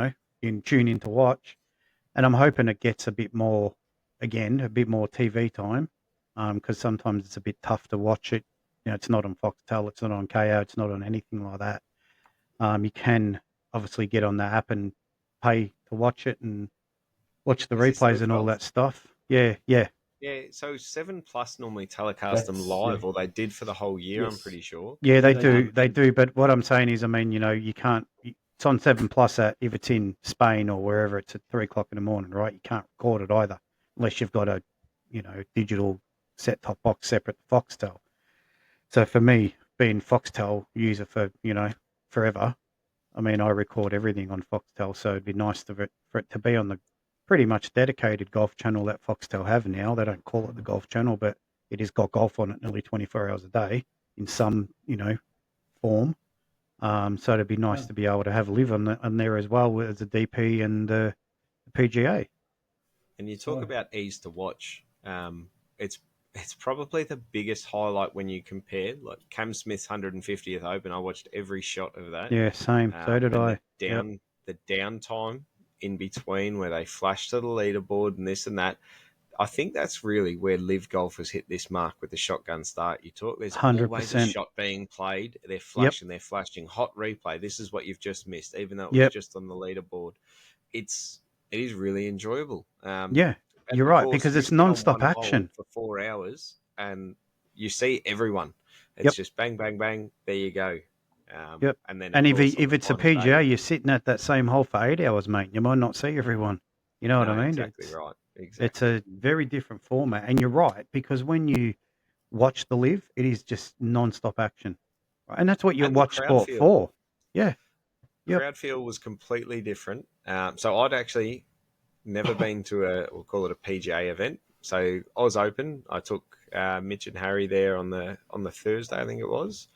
can tune in to watch. And I'm hoping it gets a bit more TV time, because sometimes it's a bit tough to watch it. It's not on Foxtel, it's not on KO, it's not on anything like that. You can obviously get on the app and pay to watch it and watch the Is this replays Live and all Golf? that stuff. Yeah, yeah, Yeah, so 7 Plus normally telecast them live, or they did for the whole year, I'm yes, pretty sure. yeah. yeah, They they do, did. they do. But what I'm saying is, I mean, you can't. It's on 7 Plus if it's in Spain or wherever. It's at 3 o'clock in the morning, right? You can't record it either, unless you've got a digital set top box separate to Foxtel. So for me, being Foxtel user for forever, I mean, I record everything on Foxtel, so it'd be nice for it to be on the pretty much dedicated golf channel that Foxtel have now. They don't call it the golf channel, but it has got golf on it nearly 24 hours a day in some form. So it'd be nice Yeah. to be able to have Live on there as well as the DP and the PGA. And you talk So about ease to watch. It's probably the biggest highlight when you compare like Cam Smith's 150th Open. I watched every shot of that, Yeah, same. So did and I. Yep. the downtime in between where they flash to the leaderboard and this and that. I think that's really where Live Golf has hit this mark with the shotgun start. You talk, there's always a 100%. shot being played. Yep. They're flashing hot replay. This is what you've just missed, even though it was Yep. just on the leaderboard. It is really enjoyable. Yeah, At you're the right, course, because you it's sit on non-stop one hole action. for 4 hours and you see everyone. It's Yep. just bang, bang, bang. There you go. Yep. And then, of And course, on if the it's a final day, PGA, you're sitting at that same hole for 8 hours, mate. You might not see everyone. You know what no, I mean? exactly right. It's Exactly. a very different format, and you're right, because when you watch the Live, it is just non-stop action, right? And that's what you And the watch crowd sport feel. for. Yeah. Yep. Crowd feel was completely different. So I'd actually never been to we'll call it a PGA event. So Oz Open, I took Mitch and Harry there on the Thursday, I think it was.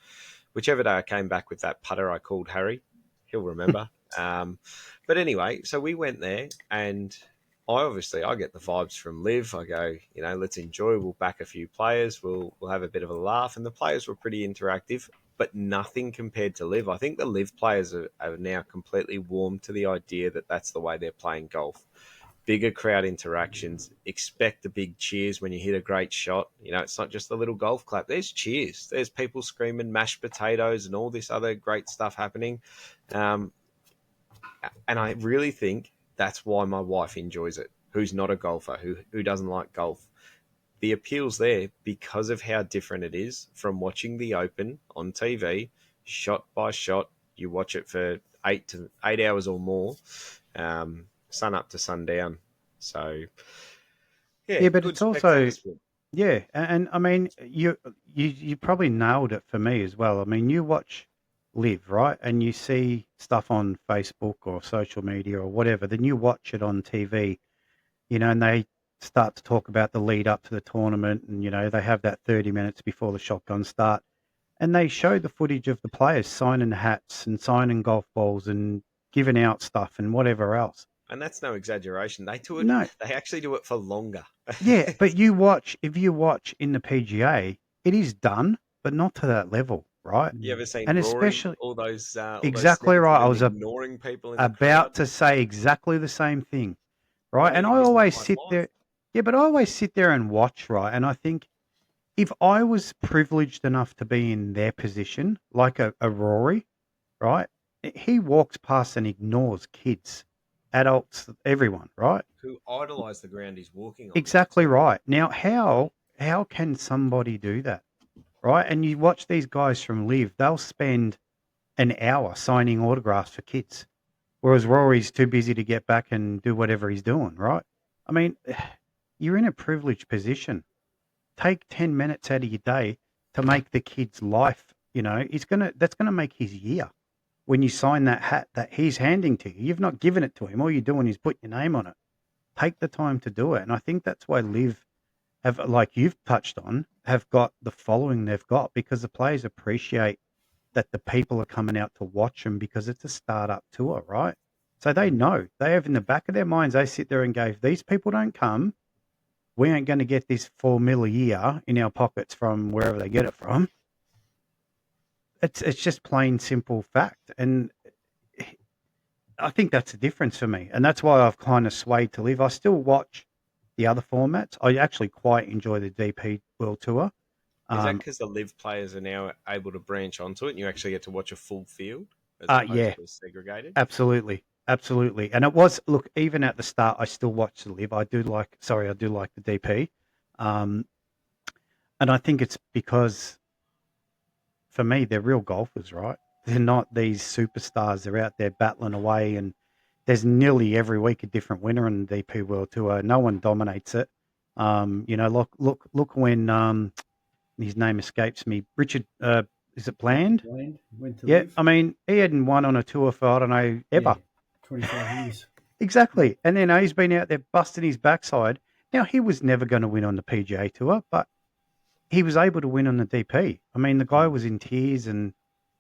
Whichever day I came back with that putter I called Harry, he'll remember. But anyway, so we went there, and I get the vibes from Liv. I go, let's enjoy. We'll back a few players. We'll have a bit of a laugh, and the players were pretty interactive, but nothing compared to Liv. I think the Liv players are now completely warmed to the idea that that's the way they're playing golf. Bigger crowd interactions. Expect the big cheers when you hit a great shot. It's not just the little golf clap. There's cheers. There's people screaming mashed potatoes and all this other great stuff happening. Um, and I really think that's why my wife enjoys it, who's not a golfer, who doesn't like golf. The appeal's there because of how different it is from watching the Open on TV, shot by shot. You watch it for 8 hours or more, sun up to sundown. So, yeah, Yeah, but good it's spectator also sport. yeah, and I mean you probably nailed it for me as well. I mean, you watch Live, right, and you see stuff on Facebook or social media or whatever, then you watch it on TV, and they start to talk about the lead up to the tournament, and they have that 30 minutes before the shotgun start, and they show the footage of the players signing hats and signing golf balls and giving out stuff and whatever else. And that's no exaggeration. They do it. No, They actually do it for longer. yeah, but if you watch in the PGA, it is done, but not to that level, right? You ever seen And Rory? especially All those exactly snippets of right. I him was ignoring people in the about crowd. to say exactly the same thing, right? Well, And I you're missing always high sit five. there, yeah, but I always sit there and watch, right? And I think if I was privileged enough to be in their position, like a Rory, right? He walks past and ignores kids, adults, everyone, right? Who idolise the ground he's walking on. Exactly right. Now, how can somebody do that, right? And you watch these guys from Live; they'll spend an hour signing autographs for kids, whereas Rory's too busy to get back and do whatever he's doing, right? I mean, you're in a privileged position. Take 10 minutes out of your day to make the kid's life, that's gonna make his year when you sign that hat that he's handing to you. You've not given it to him. All you're doing is putting your name on it. Take the time to do it. And I think that's why Live have, like you've touched on, have got the following they've got because the players appreciate that the people are coming out to watch them because it's a startup tour, right? So they know, they have in the back of their minds, they sit there and go, if these people don't come, we ain't going to get this 4 mil a year in our pockets from wherever they get it from. It's just plain simple fact. And I think that's the difference for me. And that's why I've kind of swayed to Live. I still watch the other formats. I actually quite enjoy the DP World Tour. Is that because the Live players are now able to branch onto it and you actually get to watch a full field as opposed Yeah, to segregated? absolutely. Absolutely. And it was, look, even at the start, I still watch the Live. I do like the DP. Um, and I think it's because for me, they're real golfers, right? They're not these superstars. They're out there battling away, and there's nearly every week a different winner in the DP World Tour. No one dominates it. Look when his name escapes me. Richard, is it Bland? Bland went to Yeah, Live. I mean, he hadn't won on a tour for I don't know ever. 25 years. Exactly, and then he's been out there busting his backside. Now he was never going to win on the PGA Tour, but he was able to win on the DP. I mean, the guy was in tears, and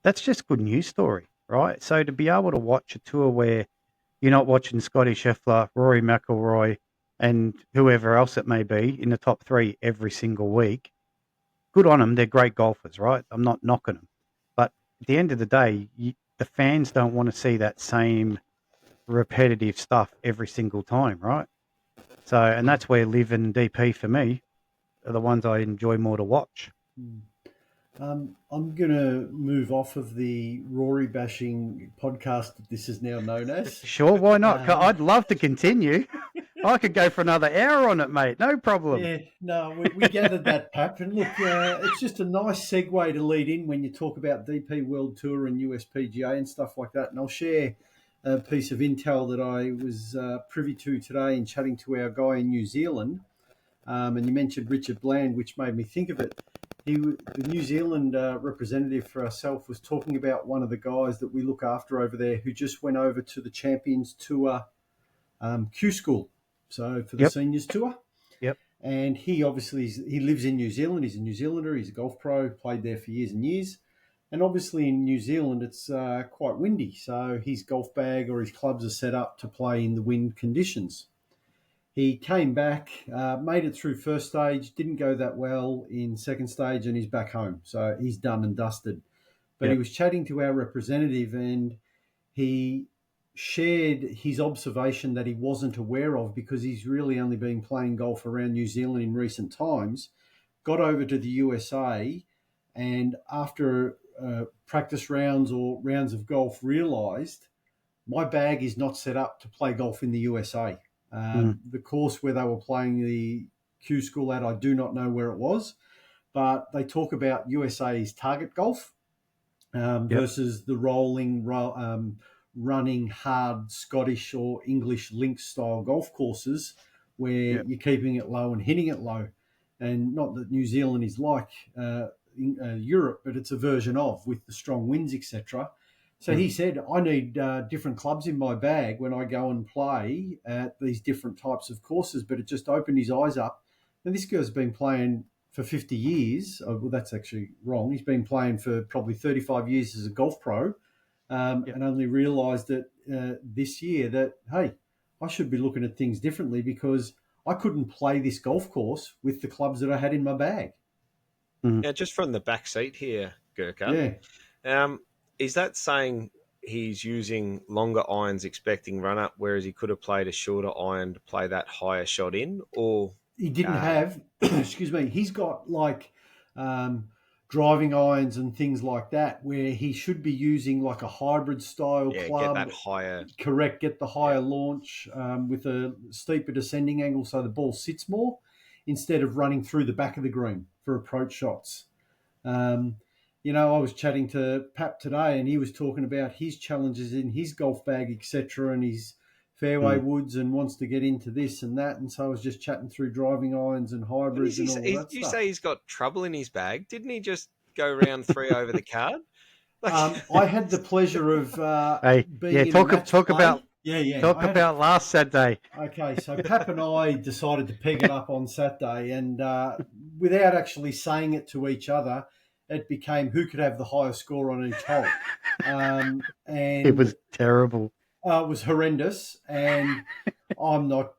that's just good news story, right? So to be able to watch a tour where you're not watching Scotty Scheffler, Rory McIlroy, and whoever else it may be in the top three every single week, good on them. They're great golfers, right? I'm not knocking them. But at the end of the day, the fans don't want to see that same repetitive stuff every single time, right? So, and that's where Live and DP for me are the ones I enjoy more to watch. I'm going to move off of the Rory bashing podcast that this is now known as. Sure, why not? I'd love to continue. I could go for another hour on it, mate. No problem. Yeah, no, we gathered that, Pap. And look, it's just a nice segue to lead in when you talk about DP World Tour and USPGA and stuff like that. And I'll share a piece of intel that I was privy to today in chatting to our guy in New Zealand. And you mentioned Richard Bland, which made me think of it. The New Zealand representative for ourselves was talking about one of the guys that we look after over there who just went over to the Champions Tour Q School, so for the Seniors Tour. Yep. And he obviously he lives in New Zealand. He's a New Zealander. He's a golf pro. Played there for years and years. And obviously in New Zealand it's quite windy, so his golf bag or his clubs are set up to play in the wind conditions. He came back, made it through first stage, didn't go that well in second stage, and he's back home. So he's done and dusted. But he was chatting to our representative, and he shared his observation that he wasn't aware of because he's really only been playing golf around New Zealand in recent times, got over to the USA, and after practice rounds or rounds of golf realised my bag is not set up to play golf in the USA. The course where they were playing the Q School at, I do not know where it was, but they talk about USA's target golf versus the rolling, running hard Scottish or English links style golf courses where you're keeping it low and hitting it low. And not that New Zealand is like Europe, but it's a version of with the strong winds, etc. So he said, I need different clubs in my bag when I go and play at these different types of courses. But it just opened his eyes up. And this guy's been playing for 50 years. Oh, well, that's actually wrong. He's been playing for probably 35 years as a golf pro and only realised that this year that, hey, I should be looking at things differently because I couldn't play this golf course with the clubs that I had in my bag. Now, just from the back seat here, Gerca, is that saying he's using longer irons expecting run up, whereas he could have played a shorter iron to play that higher shot in? Or he didn't have, excuse me, he's got like driving irons and things like that, where he should be using like a hybrid style Yeah, get club. that higher. Correct, get the higher launch with a steeper descending angle so the ball sits more instead of running through the back of the green for approach shots. I was chatting to Pap today, and he was talking about his challenges in his golf bag, etc., and his fairway woods, and wants to get into this and that. And so I was just chatting through driving irons and hybrids and all of that You stuff. say he's got trouble in his bag? Didn't he just go round 3 over the card? I had the pleasure of being in talk a match talk play. about I had about last Saturday. Okay, so Pap and I decided to peg it up on Saturday, and without actually saying it to each other, it became who could have the highest score on each hole. And It was terrible. It was horrendous, and I'm not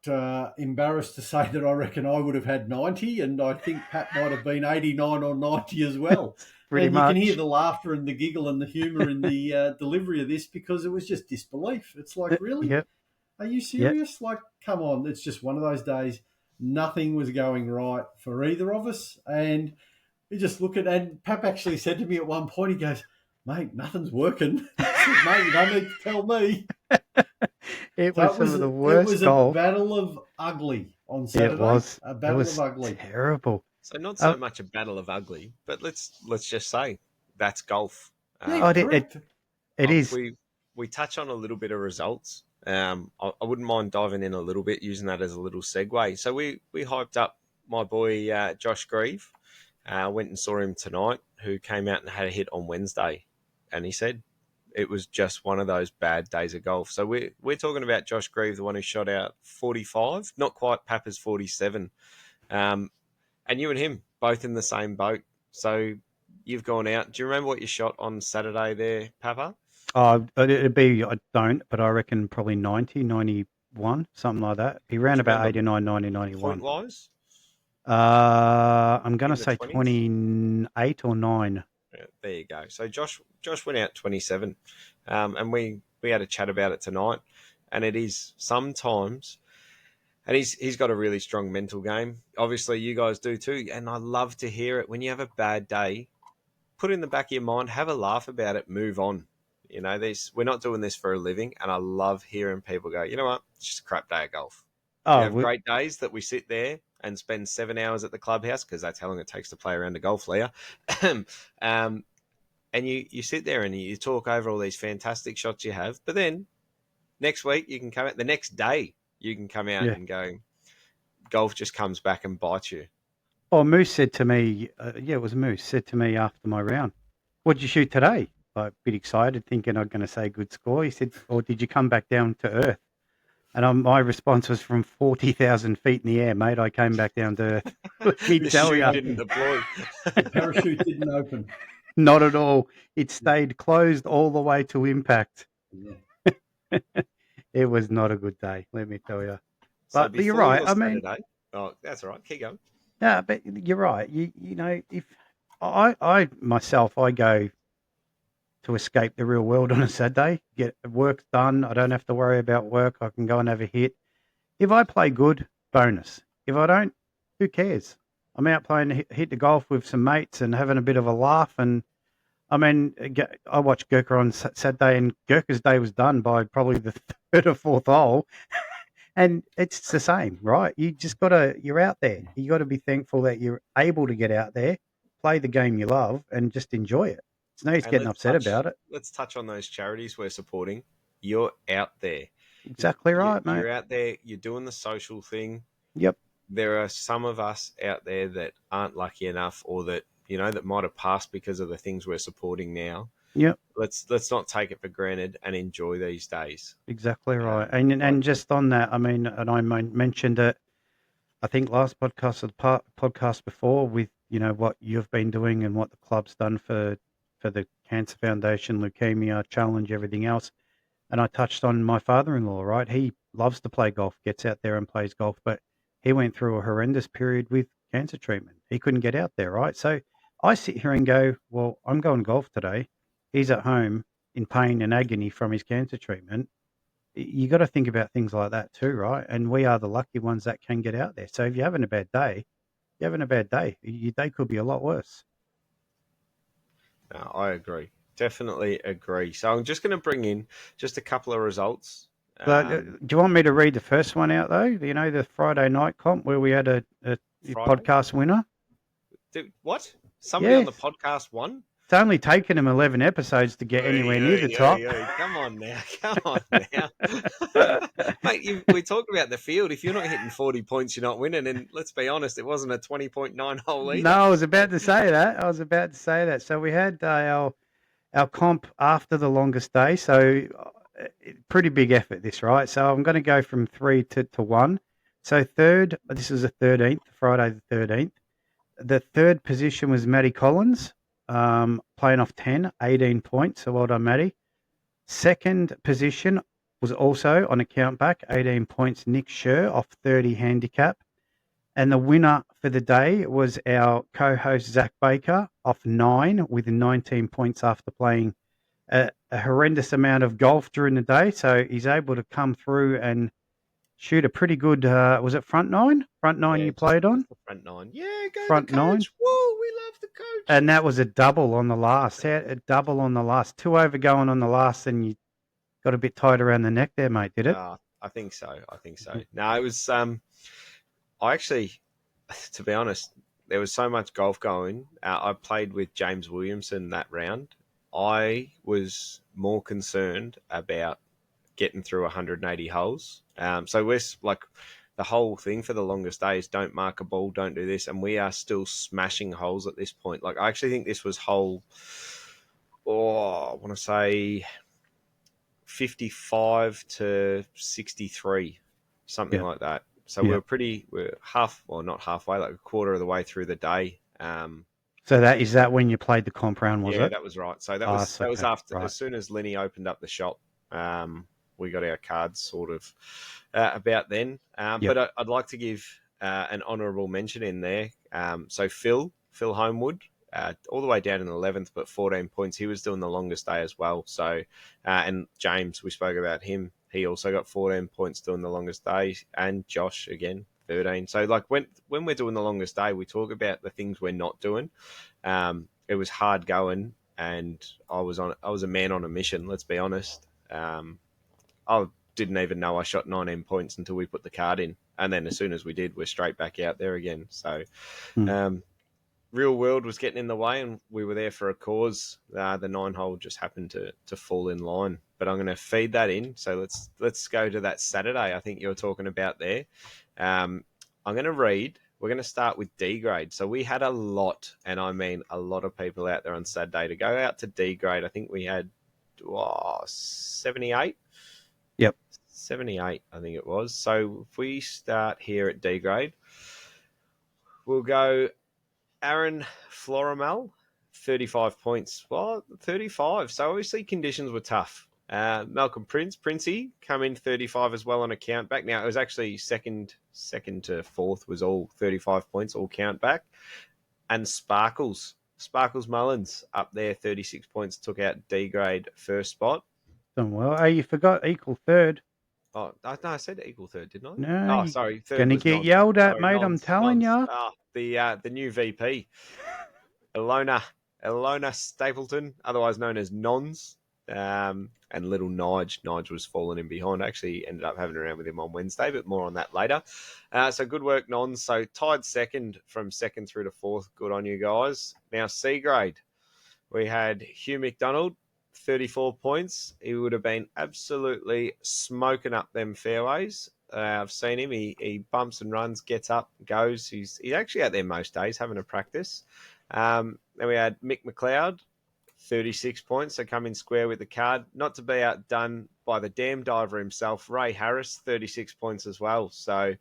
embarrassed to say that I reckon I would have had 90, and I think Pat might have been 89 or 90 as well. Pretty much. You can hear much. the laughter and the giggle and the humour in the delivery of this because it was just disbelief. It's like, really? Yep. Are you serious? Like, come on. It's just one of those days. Nothing was going right for either of us. And we just look at, and Pap actually said to me at one point, he goes, mate, nothing's working. I said, mate, you don't need to tell me. It was some of the worst It was golf. a battle of ugly on Saturday. It was. A battle It was of ugly. terrible. So not so much a battle of ugly, but let's just say that's golf. Correct. It is. We touch on a little bit of results. I wouldn't mind diving in a little bit, using that as a little segue. So we hyped up my boy Josh Grieve. Went and saw him tonight, who came out and had a hit on Wednesday, and he said it was just one of those bad days of golf. So we're talking about Josh Grieve, the one who shot out 45, not quite Pappa's 47. And you and him both in the same boat. So you've gone out. Do you remember what you shot on Saturday there, Pappa? It'd be, I don't, but I reckon probably 90, 91, something like that. He ran about 89, 90, 91. Point-wise? I'm going to say 28 or 9. Yeah, there you go. So Josh went out 27, and we had a chat about it tonight. And it is sometimes, and he's got a really strong mental game. Obviously, you guys do too. And I love to hear it. When you have a bad day, put it in the back of your mind, have a laugh about it, move on. You know, we're not doing this for a living, and I love hearing people go, you know what, it's just a crap day of golf. We have great days that we sit there and spend 7 hours at the clubhouse, because that's how long it takes to play around a golf, Leah. And you sit there and you talk over all these fantastic shots you have, but then next week you can come out, the next day you can come out and go, golf just comes back and bites you. Oh, Moose said to me, it was Moose, said to me after my round, what did you shoot today? A bit excited, thinking I'm going to say good score. He said, or did you come back down to earth? And my response was, from 40,000 feet in the air, mate, I came back down to earth. Let me tell you. Didn't deploy. The parachute didn't open. Not at all. It stayed closed all the way to impact. Yeah. It was not a good day, let me tell you. So but you're right. I Saturday, mean, oh, that's all right. Keep going. Yeah, but you're right. You know, if I myself, I go to escape the real world on a Saturday, get work done. I don't have to worry about work. I can go and have a hit. If I play good, bonus. If I don't, who cares? I'm out playing hit the golf with some mates and having a bit of a laugh. And I mean, I watched Gerca on Saturday, and Gerca's day was done by probably the third or fourth hole. And it's the same, right? You're out there. You got to be thankful that you're able to get out there, play the game you love, and just enjoy it. It's no use getting upset about it. Let's touch on those charities we're supporting. You're out there. Exactly right, mate. You're out there. You're doing the social thing. Yep. There are some of us out there that aren't lucky enough, or that, you know, that might have passed because of the things we're supporting now. Yep. Let's not take it for granted and enjoy these days. Exactly right. And just on that, I mean, and I mentioned it, I think last podcast or the podcast before, with, you know, what you've been doing and what the club's done for the Cancer Foundation, Leukemia Challenge, everything else. And I touched on my father-in-law, right? He loves to play golf, gets out there and plays golf, but he went through a horrendous period with cancer treatment. He couldn't get out there, right? So I sit here and go, well, I'm going golf today. He's at home in pain and agony from his cancer treatment. You got to think about things like that too, right? And we are the lucky ones that can get out there. So if you're having a bad day, you're having a bad day. Your day could be a lot worse. No, I agree. Definitely agree. So I'm just going to bring in just a couple of results. But, do you want me to read the first one out though? You know, the Friday night comp where we had a Friday. podcast winner. What? Somebody on the Yes, podcast won? it's only taken him 11 episodes to get Oi, anywhere near the oi, top. oi, oi. Come on now. Come on now. Mate, we talk about the field. If you're not hitting 40 points, you're not winning. And let's be honest, it wasn't a 20.9 hole No, either. I was about to say that. So we had our comp after the longest day. So pretty big effort, this, right? So I'm going to go from 3 to 1. So third, this is the 13th, Friday the 13th. The third position was Matty Collins, playing off 10, 18 points. So well done, Matty. Second position was also on a countback, 18 points, Nick Scher off 30 handicap. And the winner for the day was our co-host Zach Baker off 9 with 19 points after playing a horrendous amount of golf during the day. So he's able to come through and shoot a pretty good. Was it front nine? Front nine Yeah, you played on? just the front nine. Yeah, go the Front nine. coach. Whoa, we love the coach. And that was a double on the last. A double on the last. 2 over going on the last, and you got a bit tight around the neck there, mate. Did it? I think so. I think so. No, it was. I actually, to be honest, there was so much golf going. I played with James Williamson that round. I was more concerned about getting through 180 holes. So we're like the whole thing for the longest day is don't mark a ball, don't do this, and we are still smashing holes at this point. Like I actually think this was hole, I want to say 55 to 63, something Yeah. like that. So Yeah. we're not halfway, like a quarter of the way through the day. So that when you played the comp round, was Yeah, it? that was right. So that was Okay. after, Right. as soon as Lenny opened up the shop, we got our cards sort of about then. Yep. But I'd like to give an honourable mention in there. So Phil Homewood, all the way down in 11th, but 14 points. He was doing the longest day as well. So and James, we spoke about him. He also got 14 points doing the longest day, and Josh again 13. So like when we're doing the longest day, we talk about the things we're not doing. It was hard going, and I was a man on a mission. Let's be honest. I didn't even know I shot 19 points until we put the card in, and then as soon as we did, we're straight back out there again. So, real world was getting in the way, and we were there for a cause. The 9-hole just happened to fall in line. But I'm going to feed that in. So let's go to that Saturday. I think you're talking about there. I'm going to read. We're going to start with D grade. So we had a lot, and I mean a lot of people out there on Saturday to go out to D grade. I think we had 78. Yep. 78, I think it was. So if we start here at D grade, we'll go Aaron Florimel, 35 points. Well, 35. So obviously conditions were tough. Malcolm Princey come in 35 as well on a count back. Now it was actually second to fourth was all 35 points, all count back. And Sparkles Mullins up there, 36 points, took out D grade first spot. Done well. Oh, you forgot equal third. Oh, no, I said equal third, didn't I? No. Oh, sorry. Third Gonna was get Nons. yelled at, Sorry, mate. Nons. I'm telling Nons. ya. The new VP, Ilona Stapleton, otherwise known as Nons, and little Nige. Nige was falling in behind. I actually ended up having a round with him on Wednesday, but more on that later. So good work, Nons. So tied second from second through to fourth. Good on you guys. Now C grade, we had Hugh McDonald, 34 points. He would have been absolutely smoking up them fairways. I've seen him. He bumps and runs, gets up, goes. He's actually out there most days having a practice. Then we had Mick McLeod, 36 points. So come in square with the card. Not to be outdone by the dam diver himself, Ray Harris, 36 points as well. So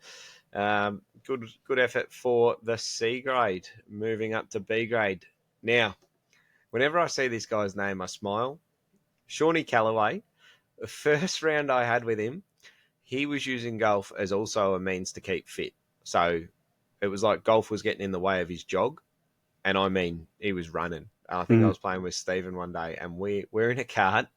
good effort for the C grade. Moving up to B grade. Now, whenever I see this guy's name, I smile. Shawnee Callaway, the first round I had with him, he was using golf as also a means to keep fit. So it was like golf was getting in the way of his jog. And I mean, he was running. I think I was playing with Stephen one day, and we're in a cart,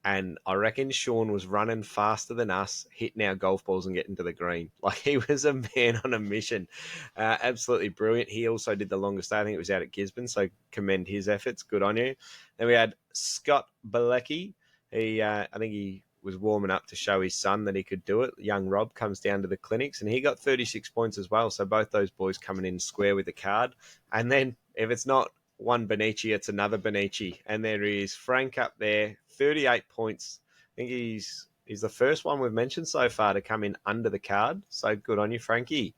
And I reckon Sean was running faster than us, hitting our golf balls and getting to the green. Like, he was a man on a mission. Absolutely brilliant. He also did the longest day. I think it was out at Gisborne, so commend his efforts. Good on you. Then we had Scott Balecki. I think he was warming up to show his son that he could do it. Young Rob comes down to the clinics, and he got 36 points as well. So both those boys coming in square with the card. And then if it's not one Benici, it's another Benici. And there is Frank up there, 38 points. I think he's the first one we've mentioned so far to come in under the card. So good on you, Frankie.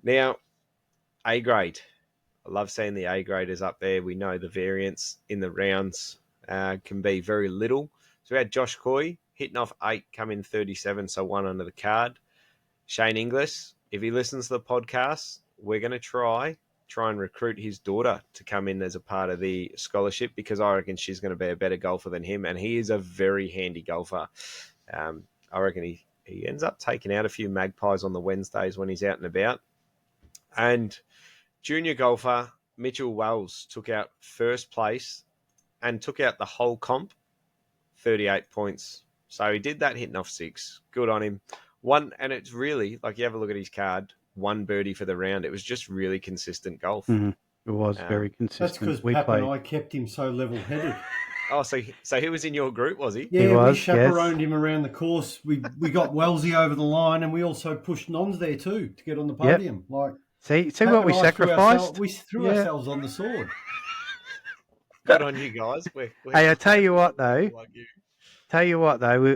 Now, A grade. I love seeing the A graders up there. We know the variance in the rounds can be very little. So we had Josh Coy hitting off 8, coming 37, so 1 under the card. Shane Inglis, if he listens to the podcast, we're going to try and recruit his daughter to come in as a part of the scholarship, because I reckon she's going to be a better golfer than him, and he is a very handy golfer. I reckon he ends up taking out a few magpies on the Wednesdays when he's out and about. And junior golfer Mitchell Wells took out first place and took out the whole comp, 38 points. So he did that hitting off 6. Good on him. And it's really, like, you have a look at his card, 1 birdie for the round. It was just really consistent golf. Mm-hmm. It was very consistent. That's because Pappa and I kept him so level-headed. Oh, so he was in your group, was he? Yeah, we chaperoned him around the course. We got Wellesley over the line, and we also pushed Nons there too to get on the podium. Yep. Like, see what we sacrificed? We threw ourselves on the sword. Good on you guys. Hey, I tell you what though.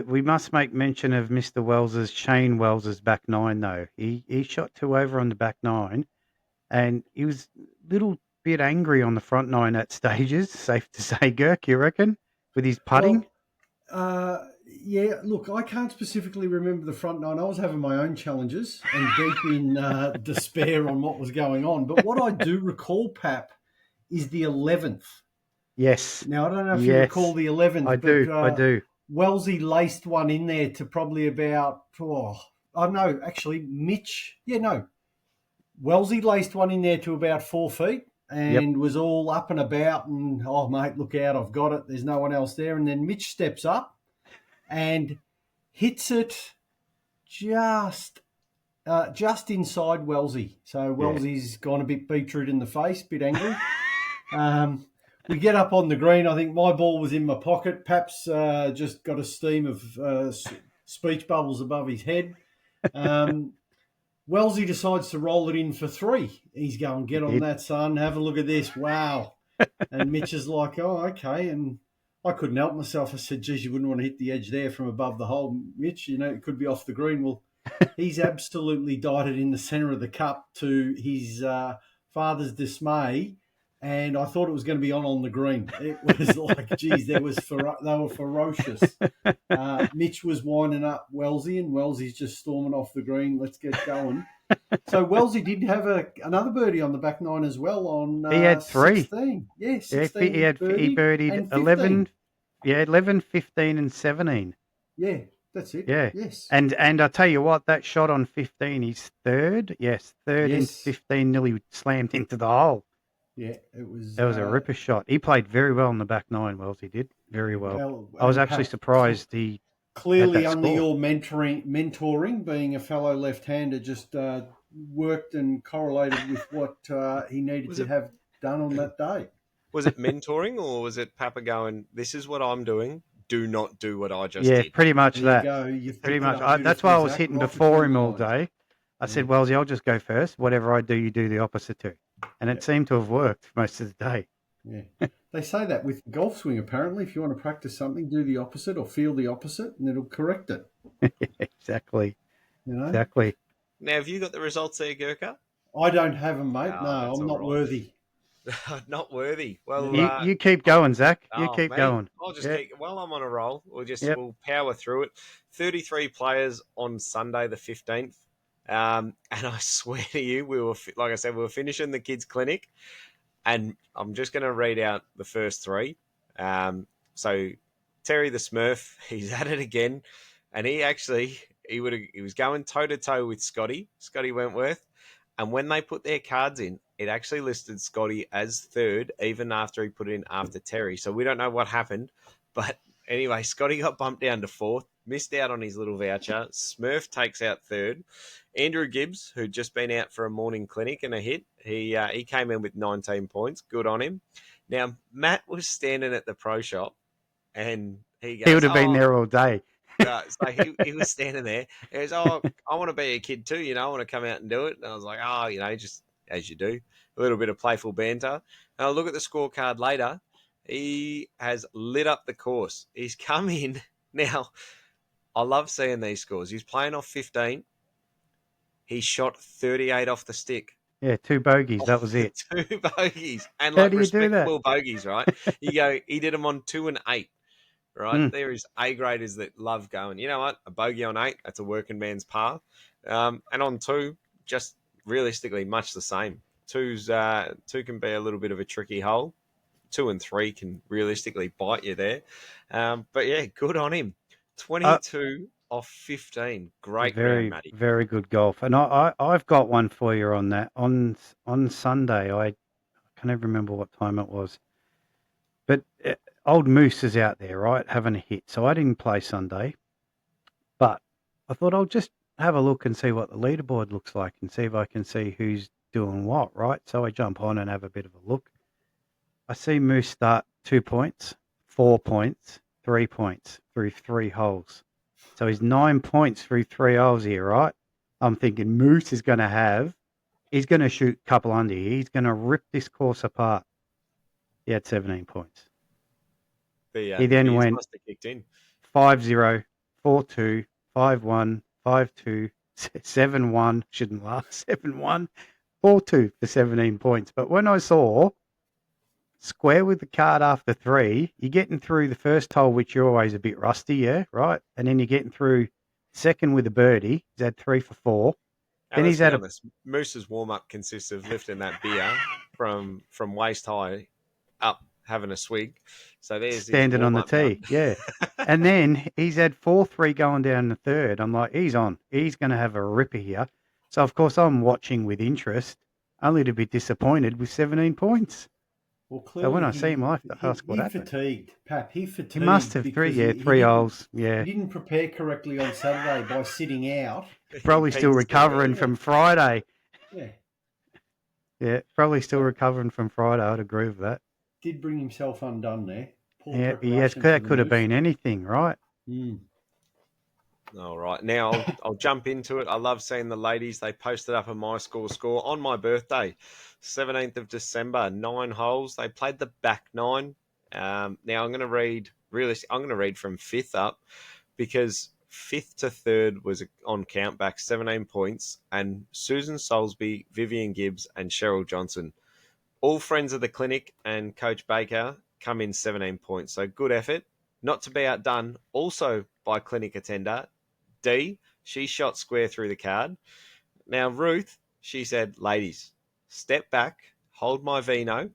We must make mention of Mr. Wells's, Shane Wells's back 9 though. He shot 2 over on the back 9, and he was a little bit angry on the front 9 at stages. Safe to say, Gerc, you reckon, with his putting? Well, yeah. Look, I can't specifically remember the front 9. I was having my own challenges and deep in despair on what was going on. But what I do recall, Pap, is the 11th. Yes. Now, I don't know if you recall the 11th. I do. Wellesley laced one in there to probably about, Mitch. Yeah, no. Wellesley laced one in there to about 4 feet and was all up and about and, oh, mate, look out, I've got it. There's no one else there. And then Mitch steps up and hits it just inside Wellesley. So Wellesley's gone a bit beetroot in the face, bit angry. We get up on the green. I think my ball was in my pocket. Pap's just got a steam of speech bubbles above his head. Wellesley decides to roll it in for 3. He's going, get on that, son. Have a look at this. Wow. And Mitch is like, oh, okay. And I couldn't help myself. I said, geez, you wouldn't want to hit the edge there from above the hole, Mitch. You know, it could be off the green. Well, he's absolutely died it in the centre of the cup to his father's dismay. And I thought it was going to be on the green. It was like, geez, they were ferocious. Mitch was winding up Wellesley, and Wellesley's just storming off the green. Let's get going. So Wellesley did have another birdie on the back 9 as well. On he had 3. 16. Yeah, 16. He birdied 11. Yeah, 11, 15, and 17. Yeah, that's it. Yeah. Yes. And I tell you what, that shot on 15, he's third. Yes, third into 15, nearly slammed into the hole. Yeah, it was. That was a ripper shot. He played very well on the back 9, Wellesley did. Very well. I was actually surprised he clearly under your mentoring, being a fellow left-hander, just worked and correlated with what he needed to have done on that day. Was it mentoring, or was it Pappa going, this is what I'm doing, do not do what I just did? Yeah, pretty much that. Pretty much. That's why I was hitting before him all day. I said, Wellesley, I'll just go first. Whatever I do, you do the opposite to. And it seemed to have worked most of the day. Yeah. They say that with golf swing, apparently. If you want to practice something, do the opposite or feel the opposite, and it'll correct it. Exactly. You know? Exactly. Now, have you got the results there, Gerca? I don't have them, mate. No, I'm not worthy. Not worthy. Well, you keep going, Zach. You keep going. I'll just keep. While I'm on a roll, we'll power through it. 33 players on Sunday, the 15th. And I swear to you, we were finishing the kids' clinic, and I'm just going to read out the first 3. So Terry the Smurf, he's at it again, and he was going toe to toe with Scotty Wentworth, and when they put their cards in, it actually listed Scotty as 3rd, even after he put it in after Terry. So we don't know what happened, but Anyway, Scotty got bumped down to fourth, missed out on his little voucher. Smurf takes out third. Andrew Gibbs, who'd just been out for a morning clinic and a hit, he came in with 19 points. Good on him. Now, Matt was standing at the pro shop and he He would goes, have been oh, there all day. so he was standing there. He goes, oh, I want to be a kid too, I want to come out and do it. And I was like, oh, just as you do, a little bit of playful banter. And I look at the scorecard later. He has lit up the course. He's come in. Now, I love seeing these scores. He's playing off 15. He shot 38 off the stick. Yeah, 2 bogeys. That was it. 2 bogeys. And How like do you do that? respectable bogeys, right? He did them on 2 and 8. Right, there is A graders that love going. You know what? A bogey on 8, that's a working man's par. And on 2, just realistically much the same. 2 can be a little bit of a tricky hole. 2 and 3 can realistically bite you there. But yeah, good on him. 22 off 15. Great round, Very, Matty. very good golf. And I've got one for you on that. On Sunday, I can't even remember what time it was. But old Moose is out there, right, having a hit. So I didn't play Sunday. But I thought I'll just have a look and see what the leaderboard looks like and see if I can see who's doing what, right? So I jump on and have a bit of a look. I see Moose start 2 points, 4 points, 3 points through 3 holes. So he's 9 points through 3 holes here, right? I'm thinking Moose is going to he's going to shoot a couple under here. He's going to rip this course apart. He had 17 points. He then went must have kicked in. 5-0, 4-2, 5-1, 5-2, 7-1, shouldn't laugh, 7-1, 4-2 for 17 points. But when I saw square with the card after 3, you're getting through the first hole, which you're always a bit rusty, yeah, right? And then you're getting through second with a birdie. He's had 3 for 4. And he's had Moose's warm-up consists of lifting that beer from waist high up, having a swig. So there's standing on the tee, yeah. And then he's had 4-3 going down the third. I'm like, he's on. He's going to have a ripper here. So, of course, I'm watching with interest, only to be disappointed with 17 points. Well, clearly, so when I see him, I have to ask what happened. Fatigued, Pap. He fatigued. He must have 3 holes. Yeah. He didn't prepare correctly on Saturday by sitting out. Probably still recovering from Friday. Yeah. Yeah, probably still recovering from Friday. I'd agree with that. Did bring himself undone there. Yeah, yes, that could have been anything, right? All right. Now I'll jump into it. I love seeing the ladies. They posted up a My Score on my birthday, 17th of December, 9 holes. They played the back 9. Now I'm going to read from 5th up because 5th to 3rd was on countback, 17 points, and Susan Soulsby, Vivian Gibbs, and Cheryl Johnson, all friends of the clinic, and Coach Baker come in 17 points. So good effort. Not to be outdone also by clinic attender D. She shot square through the card. Now Ruth, she said, ladies, step back, hold my vino.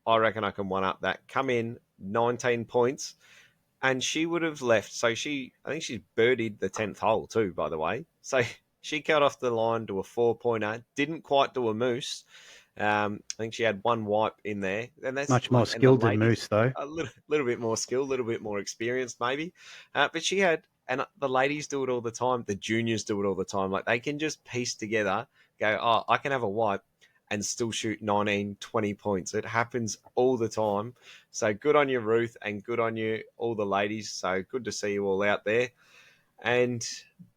I reckon I can one up that. Come in 19 points. And she would have left. So I think she's birdied the 10th hole too, by the way. So she cut off the line to a 4-pointer. Didn't quite do a moose. I think she had 1 wipe in there. And that's much more skilled than Moose, though. A little bit more skilled, a little bit more experienced, maybe. But she had, and the ladies do it all the time. The juniors do it all the time. Like they can just piece together, go, oh, I can have a wipe and still shoot 19, 20 points. It happens all the time. So good on you, Ruth, and good on you, all the ladies. So good to see you all out there. And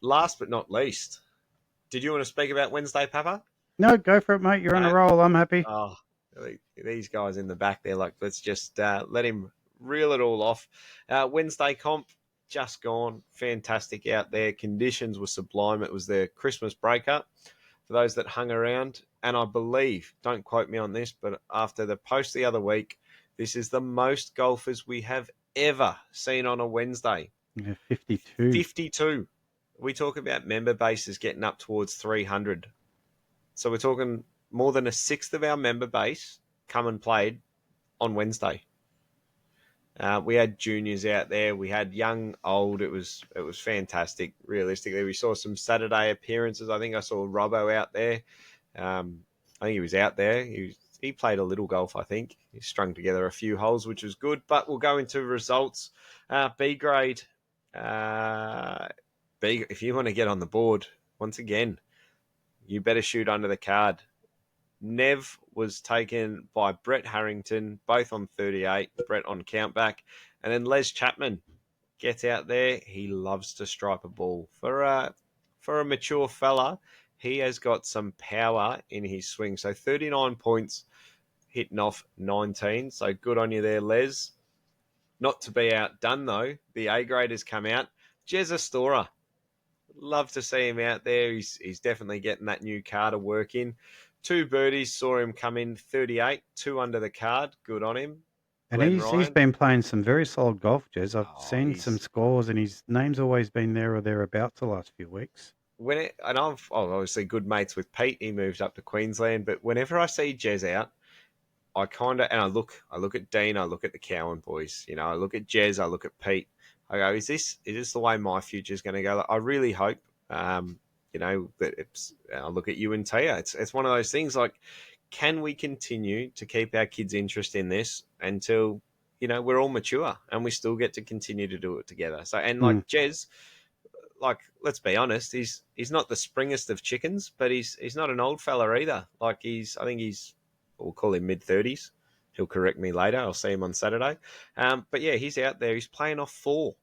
last but not least, did you want to speak about Wednesday, Pappa? No, go for it, mate. You're on a roll. I'm happy. Oh, these guys in the back, they're like, let's just let him reel it all off. Wednesday comp, just gone. Fantastic out there. Conditions were sublime. It was their Christmas breakup for those that hung around. And I believe, don't quote me on this, but after the post the other week, this is the most golfers we have ever seen on a Wednesday. Yeah, 52. 52. We talk about member bases getting up towards 300. So we're talking more than a sixth of our member base come and played on Wednesday. We had juniors out there. We had young, old. It was fantastic, realistically. We saw some Saturday appearances. I think I saw Robbo out there. I think he was out there. He he played a little golf, I think. He strung together a few holes, which was good. But we'll go into results. B grade. B. If you want to get on the board, once again, you better shoot under the card. Nev was taken by Brett Harrington, both on 38. Brett on countback, and then Les Chapman gets out there. He loves to stripe a ball for a mature fella. He has got some power in his swing. So 39 points, hitting off 19. So good on you there, Les. Not to be outdone, though, the A grade has come out. Jez Astora. Love to see him out there. He's definitely getting that new card of work in. 2 birdies, saw him come in 38, 2 under the card. Good on him. And Glenn he's Ryan. been playing some very solid golf, Jez. I've Oh, seen some scores, and his name's always been there or thereabouts the last few weeks. I've obviously good mates with Pete. He moved up to Queensland, but whenever I see Jez out, I I look at Dean, I look at the Cowan boys. You know, I look at Jez, I look at Pete. I go, is this the way my future is going to go? I really hope, that it's. I look at you and Tia. It's one of those things. Like, can we continue to keep our kids' interest in this until we're all mature and we still get to continue to do it together? So, and like Jez, like, let's be honest, he's not the springest of chickens, but he's not an old fella either. Like, I think we'll call him mid-30s. He'll correct me later. I'll see him on Saturday. But yeah, he's out there. He's playing off 4.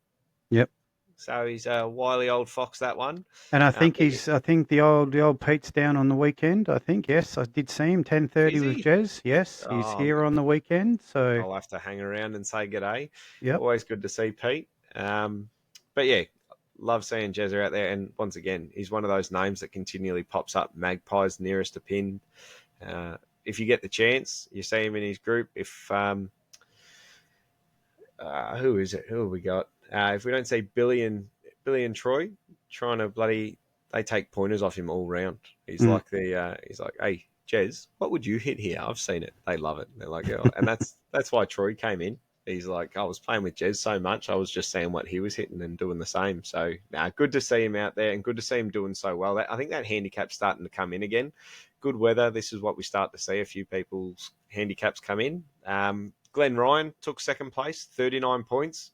Yep. So he's a wily old fox, that one. And I think I think the old Pete's down on the weekend. I think, yes, I did see him 10:30 with Jez. Yes, he's here on the weekend. So I'll have to hang around and say g'day. Yep. Always good to see Pete. But yeah, love seeing Jezza out there. And once again, he's one of those names that continually pops up. Magpies nearest to pin. If you get the chance, you see him in his group. If who is it? Who have we got? If we don't see Billy and Troy trying to they take pointers off him all round. He's like he's like, hey Jez, what would you hit here? I've seen it. They love it. They're like, oh. And that's why Troy came in. He's like, I was playing with Jez so much, I was just seeing what he was hitting and doing the same. So, good to see him out there and good to see him doing so well. I think that handicap's starting to come in again. Good weather. This is what we start to see. A few people's handicaps come in. Glenn Ryan took second place, 39 points.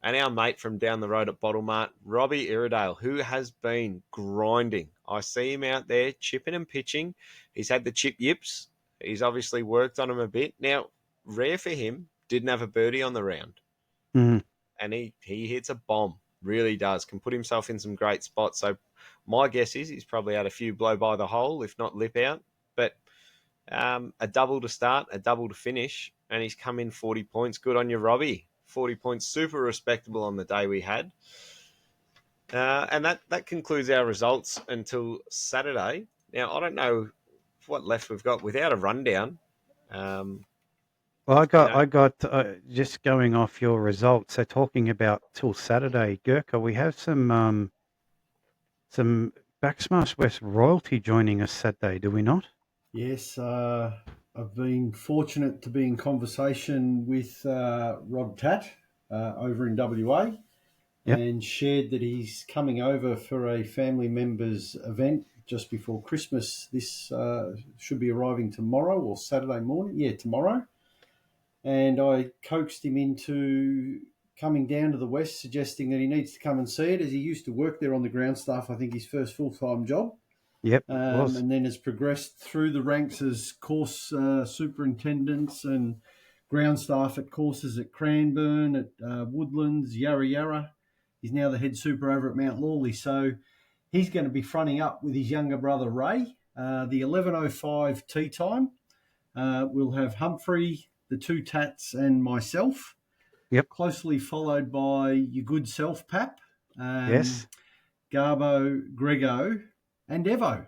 And our mate from down the road at Bottlemart, Robbie Iredale, who has been grinding. I see him out there chipping and pitching. He's had the chip yips. He's obviously worked on him a bit. Now, rare for him, didn't have a birdie on the round. Mm-hmm. And he hits a bomb. Really does. Can put himself in some great spots. So my guess is he's probably had a few blow by the hole, if not lip out. But a double to start, a double to finish, and he's come in 40 points. Good on you, Robbie. 40 points, super respectable on the day we had. And that concludes our results until Saturday. Now, I don't know what left we've got without a rundown. Well, I got just going off your results. So talking about till Saturday, Gerca, we have some Backsmash West royalty joining us Saturday, do we not? Yes, I've been fortunate to be in conversation with Rod Tat over in WA, and shared that he's coming over for a family member's event just before Christmas. This should be arriving tomorrow or Saturday morning. Yeah, tomorrow. And I coaxed him into coming down to the West, suggesting that he needs to come and see it, as he used to work there on the ground staff, I think his first full-time job. Yep, and then has progressed through the ranks as course superintendents and ground staff at courses at Cranbourne, at Woodlands, Yarra Yarra. He's now the head super over at Mount Lawley. So he's going to be fronting up with his younger brother, Ray. The 11:05 tea time. We'll have Humphrey, the 2 Tats, and myself. Yep. Closely followed by your good self, Pap. Yes. Garbo, Grego, and Evo.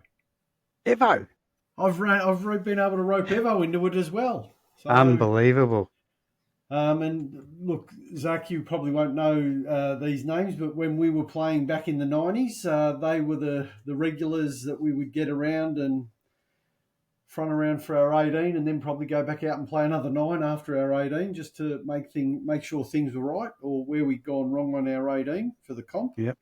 I've been able to rope Evo into it as well. So, unbelievable. And look, Zach, you probably won't know these names, but when we were playing back in the 90s, they were the regulars that we would get around and front around for our 18, and then probably go back out and play another 9 after our 18, just to make sure things were right, or where we'd gone wrong on our 18 for the comp. Yep.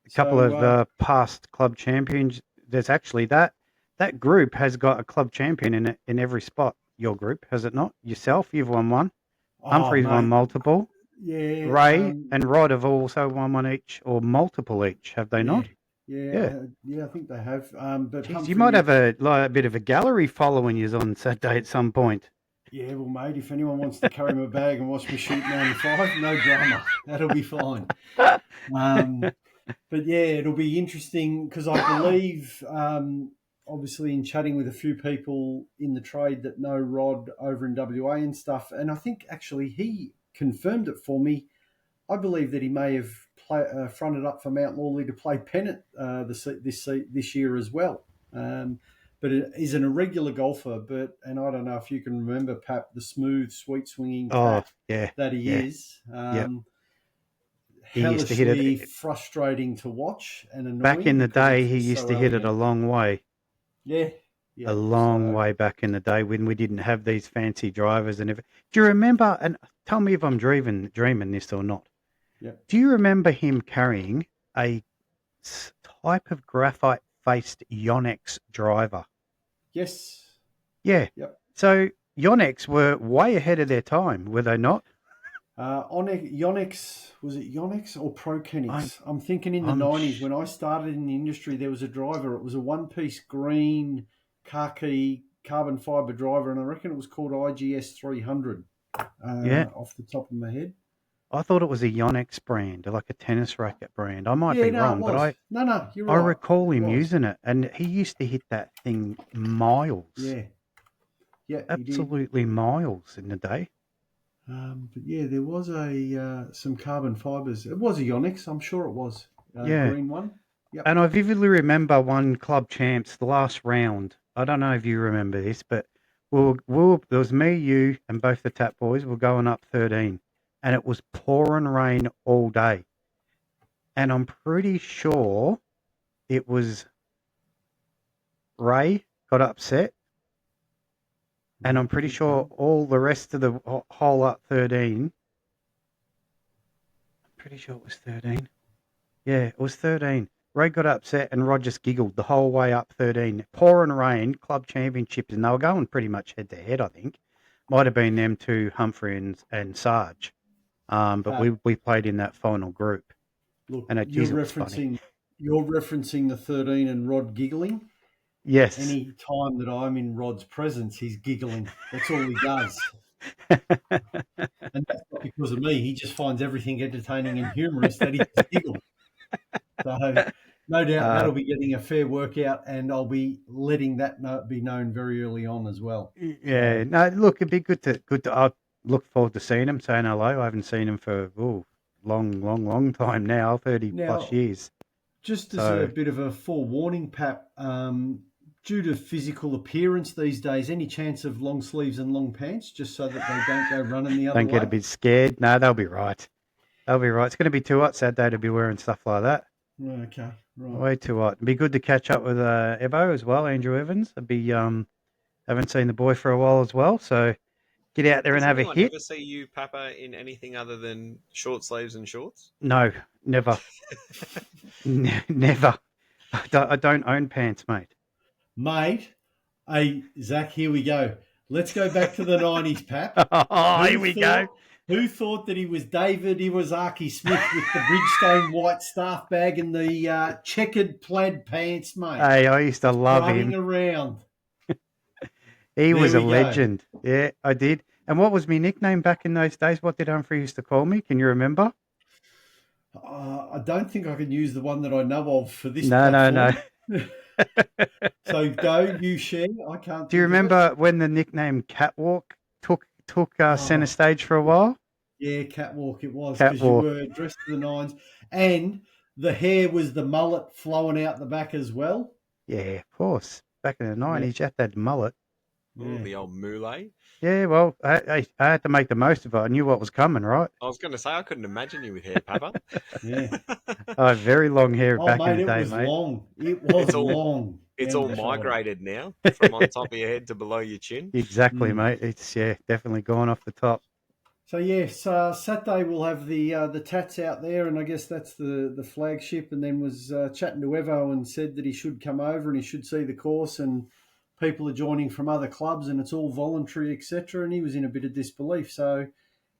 A couple of past club champions. There's actually that. that group has got a club champion in it, in every spot. Your group, has it not? Yourself, you've won one. Oh, Humphrey's won mate. multiple. Yeah. Ray and Rod have also won one each or multiple each, have they Yeah. not? Yeah. Yeah. Yeah, I think they have. But Jeez, you might Humphrey, have a bit of a gallery following you on Saturday at some point. yeah, well, mate, if anyone wants to carry my bag and watch me shoot 95, no drama. That'll be fine. But yeah, it'll be interesting because I believe, obviously, in chatting with a few people in the trade that know Rod over in WA and stuff, and I think actually he confirmed it for me. I believe that he may have fronted up for Mount Lawley to play pennant this year as well. But it is an irregular golfer. And I don't know if you can remember, Pap, the smooth, sweet swinging Oh, cat yeah. that he Yeah. is. Yep. He used to hit Hellishly it frustrating to watch and annoying. back in the because day. it's He just used so to hit it a elegant. long way. Yeah. A long way back in the day when we didn't have these fancy drivers and everything. Do you remember? And tell me if I'm dreaming this or not. Yeah. Do you remember him carrying a type of graphite-faced Yonex driver? Yes. Yeah. Yep. So Yonex were way ahead of their time, were they not? Yonex, was it Yonex or Prokenix? I'm thinking in the I'm 90s when I started in the industry, there was a driver. It was a one-piece green khaki carbon fiber driver, and I reckon it was called IGS 300. Yeah. Off the top of my head. I thought it was a Yonex brand, like a tennis racket brand. I might Yeah, be no, wrong, it but was. No, you're I right. recall It him was. using it, and he used to hit that thing miles. Yeah, he did. Absolutely miles in the day. But yeah, there was some carbon fibers. It was a Yonex, I'm sure it was. Yeah. Green one. Yep. And I vividly remember one club champs, the last round. I don't know if you remember this, but there was me, you, and both the Tap boys were going up 13, and it was pouring rain all day. And I'm pretty sure it was Ray got upset, and I'm pretty sure all the rest of the whole up 13. I'm pretty sure it was 13. Yeah, it was 13. Ray got upset and Rod just giggled the whole way up 13. Pouring rain, club championships, and they were going pretty much head to head, I think. Might have been them two, Humphrey and Sarge. But we played in that final group. Look, and it was funny. You're referencing the 13 and Rod giggling. Yes. Any time that I'm in Rod's presence, he's giggling. That's all he does. And that's not because of me. He just finds everything entertaining and humorous that he just giggles. So no doubt that'll be getting a fair workout, and I'll be letting that be known very early on as well. Yeah. No, look, it'd be good to. I look forward to seeing him, saying hello. I haven't seen him for long time now, 30 plus years. Just as a bit of a forewarning, Pap, due to physical appearance these days, any chance of long sleeves and long pants, just so that they don't go running the other way? Don't get a bit scared. No, they'll be right. They'll be right. It's going to be too hot Saturday to be wearing stuff like that. Okay, right. Way too hot. It'd be good to catch up with Evo as well, Andrew Evans. I'd be haven't seen the boy for a while as well, so get out there and have a hit. Does anyone ever see you, Pappa, in anything other than short sleeves and shorts? No, never. Never. I don't own pants, mate. Mate, hey, Zach, here we go. Let's go back to the 90s, Pap. Here we go. Who thought that he was David Iwasaki Smith with the Bridgestone white staff bag and the checkered plaid pants, mate? Hey, I used to love him. Running around. He was a legend. Yeah, I did. And what was my nickname back in those days? What did Humphrey used to call me? Can you remember? I don't think I can use the one that I know of for this platform. No. So go, you share. I can't. Do you remember when the nickname Catwalk took center stage for a while? Yeah, Catwalk it was, because you were dressed to the nines, and the hair was the mullet flowing out the back as well. Yeah, of course. Back in the 90s, you had that mullet. Yeah. The old mullet. Yeah, well, I had to make the most of it. I knew what was coming, right? I was going to say, I couldn't imagine you with hair, Pappa. Yeah. I had very long hair back in the day, mate. It was long. It's all migrated now, from on top of your head to below your chin. Exactly, mate. It's, definitely gone off the top. So yes, Saturday we'll have the tats out there, and I guess that's the flagship. And then was chatting to Evo and said that he should come over and he should see the course, and people are joining from other clubs, and it's all voluntary, etc. And he was in a bit of disbelief, so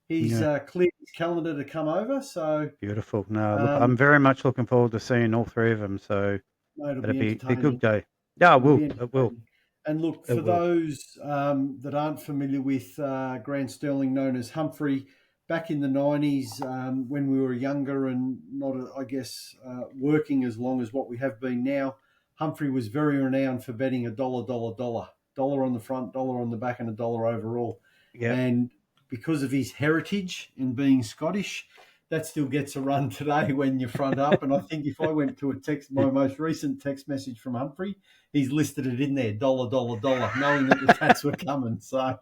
he's Yeah, cleared his calendar to come over. So beautiful. No, look, I'm um, very much looking forward to seeing all three of them. So no, it'll it'll be be a good entertaining. day. Yeah, it It'll will. be It will. entertaining. And look, It for will. those that aren't familiar with Grant Sterling, known as Humphrey, back in the 90s, when we were younger and not, I guess, working as long as what we have been now, Humphrey was very renowned for betting a dollar, dollar, dollar, dollar on the front, dollar on the back, and a dollar overall. Yeah. And because of his heritage in being Scottish, that still gets a run today when you front up. And I think if I went to my most recent text message from Humphrey, he's listed it in there, dollar, dollar, dollar, knowing that the tats were coming. So,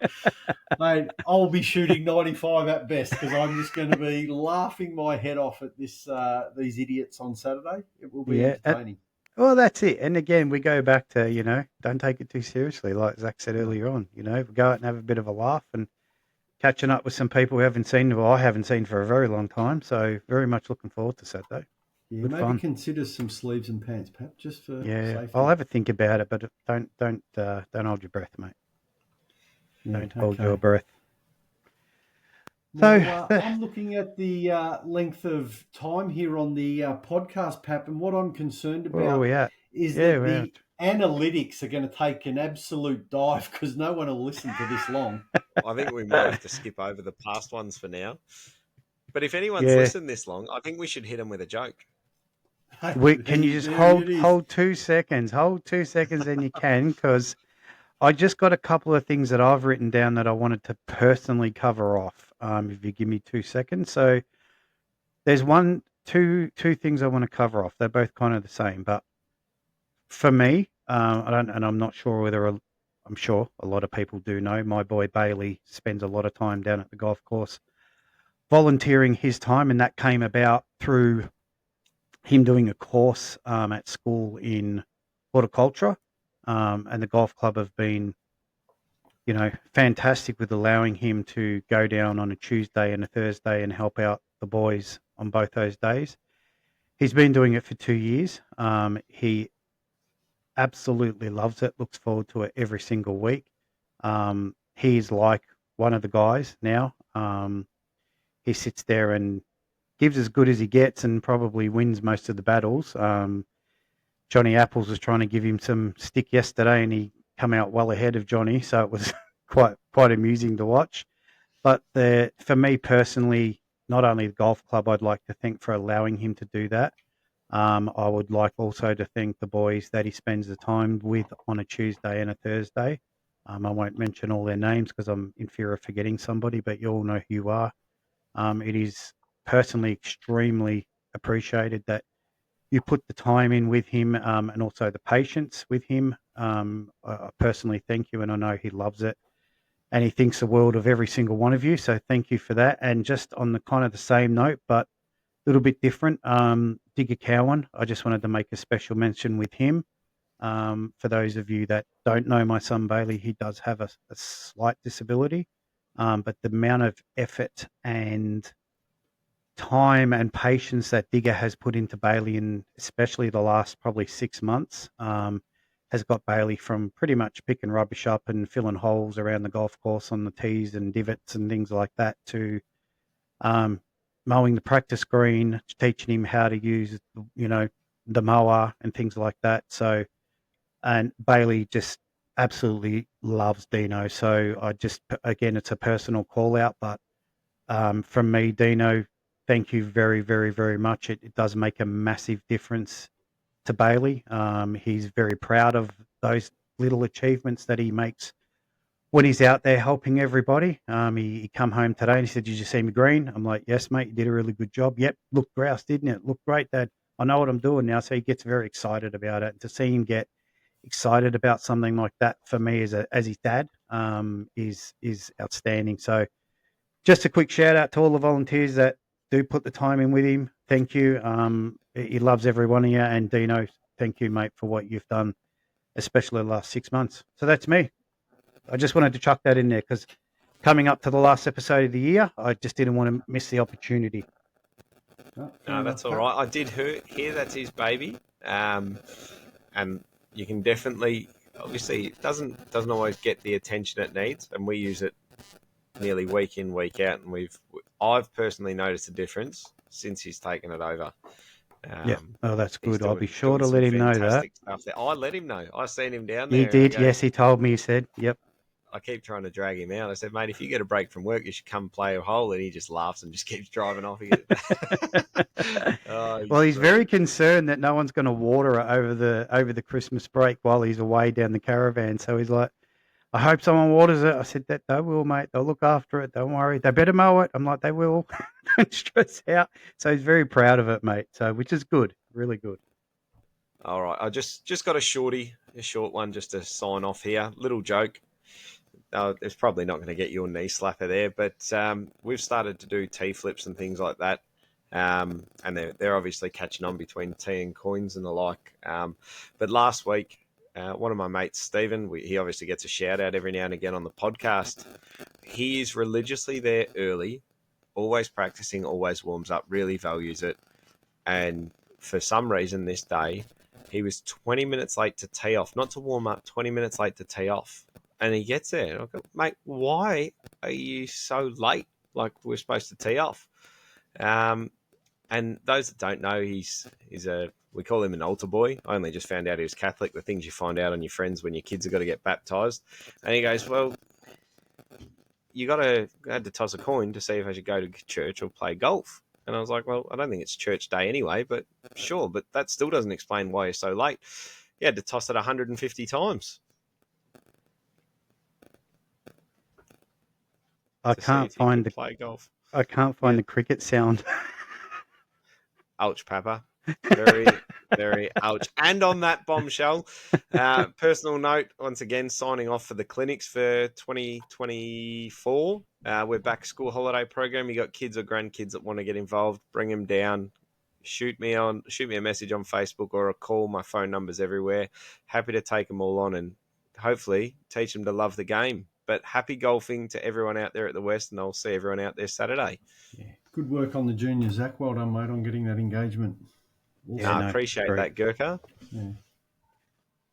mate, I'll be shooting 95 at best because I'm just going to be laughing my head off at these idiots on Saturday. It will be Yeah. entertaining. Well, that's it. And again, we go back to, don't take it too seriously. Like Zach said No. earlier on, we go out and have a bit of a laugh and catching up with some people we haven't seen, well, I haven't seen for a very long time. So very much looking forward to Saturday. Yeah, Good maybe fun. consider some sleeves and pants, Pap, just for Yeah. safety. I'll have a think about it, but don't hold your breath, mate. Yeah, Don't hold your okay. breath. So, Now, I'm looking at the length of time here on the podcast, Pap, and what I'm concerned where are about we at? is Yeah, that we're the at. analytics are going to take an absolute dive because no one will listen to this long. I think we might have to skip over the past ones for now. But if anyone's Yeah. listened this long, I think we should hit them with a joke. Can you just There it is. hold 2 seconds? Hold 2 seconds, and you can, because I just got a couple of things that I've written down that I wanted to personally cover off. If you give me 2 seconds, so there's two things I want to cover off. They're both kind of the same, but for me, I'm not sure whether I'm sure a lot of people do know. My boy Bailey spends a lot of time down at the golf course, volunteering his time, and that came about through him doing a course at school in horticulture, and the golf club have been, fantastic with allowing him to go down on a Tuesday and a Thursday and help out the boys on both those days. He's been doing it for 2 years. He absolutely loves it, looks forward to it every single week. He's like one of the guys now. He sits there and gives as good as he gets and probably wins most of the battles. Johnny Apples was trying to give him some stick yesterday, and he come out well ahead of Johnny, so it was quite amusing to watch. But for me personally, not only the golf club, I'd like to thank for allowing him to do that. I would like also to thank the boys that he spends the time with on a Tuesday and a Thursday. I won't mention all their names because I'm in fear of forgetting somebody, but you all know who you are. It is personally extremely appreciated that you put the time in with him, and also the patience with him. I personally thank you, and I know he loves it, and he thinks the world of every single one of you. So thank you for that. And just on the kind of the same note, but a little bit different, Digger Cowan, I just wanted to make a special mention with him. For those of you that don't know my son Bailey, he does have a slight disability, but the amount of effort and time and patience that Digger has put into Bailey, in especially the last probably 6 months, has got Bailey from pretty much picking rubbish up and filling holes around the golf course on the tees and divots and things like that to um, mowing the practice green, teaching him how to use, the mower and things like that. So, and Bailey just absolutely loves Dino. So I just, again, it's a personal call out, but from me, Dino, thank you very, very, very much. It does make a massive difference to Bailey. He's very proud of those little achievements that he makes when he's out there helping everybody. He come home today and he said, "Did you see me green?" I'm like, "Yes, mate, you did a really good job." "Yep, looked grouse, didn't it? Looked great, Dad. I know what I'm doing now." So he gets very excited about it. And to see him get excited about something like that for me as his dad, is outstanding. So just a quick shout out to all the volunteers that do put the time in with him. Thank you. He loves every one of you. And Dino, thank you, mate, for what you've done, especially the last 6 months. So that's me. I just wanted to chuck that in there because coming up to the last episode of the year. I just didn't want to miss the opportunity. No, that's all right. I did hear that's his baby, and you can definitely, obviously, it doesn't always get the attention it needs, and we use it nearly week in, week out, and I've personally noticed a difference since he's taken it over. Yeah, oh, that's good. I'll be sure doing to some let him know that. fantastic stuff there. I let him know. I seen him down there. He did, yes. He told me. He said, "Yep." I keep trying to drag him out. I said, "Mate, if you get a break from work, you should come play a hole." And he just laughs and just keeps driving off. Well, he's very concerned that no one's going to water it over the Christmas break while he's away down the caravan. So he's like, "I hope someone waters it." I said, "That they will, mate. They'll look after it. Don't worry. They better mow it." I'm like, "They will." Don't stress out. So he's very proud of it, mate. So which is good, really good. All right, I just got a short one just to sign off here. Little joke. It's probably not going to get your knee slapper there, but we've started to do tea flips and things like that. And they're obviously catching on between tea and coins and the like. But last week, one of my mates, Stephen, he obviously gets a shout out every now and again on the podcast. He is religiously there early, always practicing, always warms up, really values it. And for some reason this day, he was 20 minutes late to tee off, not to warm up, 20 minutes late to tee off. And he gets there. And I go, "Mate, why are you so late? Like, we're supposed to tee off." And those that don't know, we call him an altar boy. I only just found out he was Catholic, the things you find out on your friends when your kids have got to get baptized. And he goes, "Well, I had to toss a coin to see if I should go to church or play golf." And I was like, "Well, I don't think it's church day anyway, but sure, but that still doesn't explain why you're so late." He had to toss it 150 times. I can't find play golf. I can't find the cricket sound. Ouch, Pappa. Very, very ouch. And on that bombshell, personal note, once again, signing off for the clinics for 2024. We're back school holiday program. You got kids or grandkids that want to get involved, bring them down. Shoot me a message on Facebook or a call. My phone number's everywhere. Happy to take them all on and hopefully teach them to love the game. But happy golfing to everyone out there at the West, and I'll see everyone out there Saturday. Yeah, good work on the junior, Zach. Well done, mate, on getting that engagement. I appreciate that, Gerca. Yeah.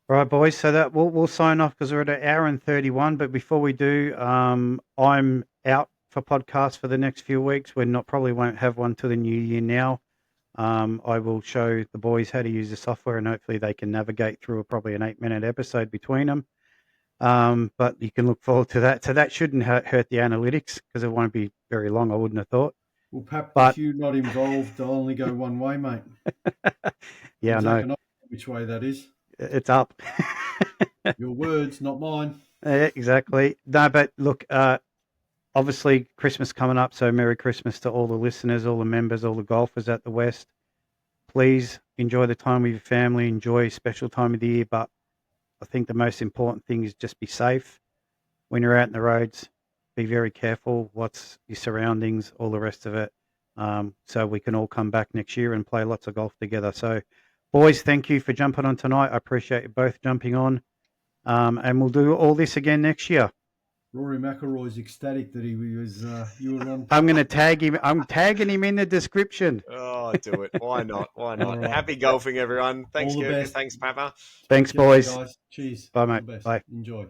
All right, boys. So that we'll sign off because we're at 1:31. But before we do, I'm out for podcasts for the next few weeks. Probably won't have one till the new year now. I will show the boys how to use the software, and hopefully they can navigate through probably an 8-minute episode between them. But you can look forward to that. So that shouldn't hurt the analytics because it won't be very long, I wouldn't have thought. Well, Pappa, if you're not involved, I'll only go one way, mate. Yeah, I know. Which way that is. It's up. Your words, not mine. Yeah, exactly. No, but look, obviously Christmas coming up, so Merry Christmas to all the listeners, all the members, all the golfers at the West. Please enjoy the time with your family, enjoy a special time of the year, but I think the most important thing is just be safe when you're out in the roads. Be very careful. What's your surroundings, all the rest of it, so we can all come back next year and play lots of golf together. So, boys, thank you for jumping on tonight. I appreciate you both jumping on, and we'll do all this again next year. Rory McIlroy's ecstatic that he was. You were on. I'm going to tag him. I'm tagging him in the description. Oh, do it. Why not? Why not? Right. Happy golfing, everyone. Thanks, Gerca. Thanks, Pappa. Thanks, boys. Guys. Cheers. Bye, mate. Bye. Enjoy.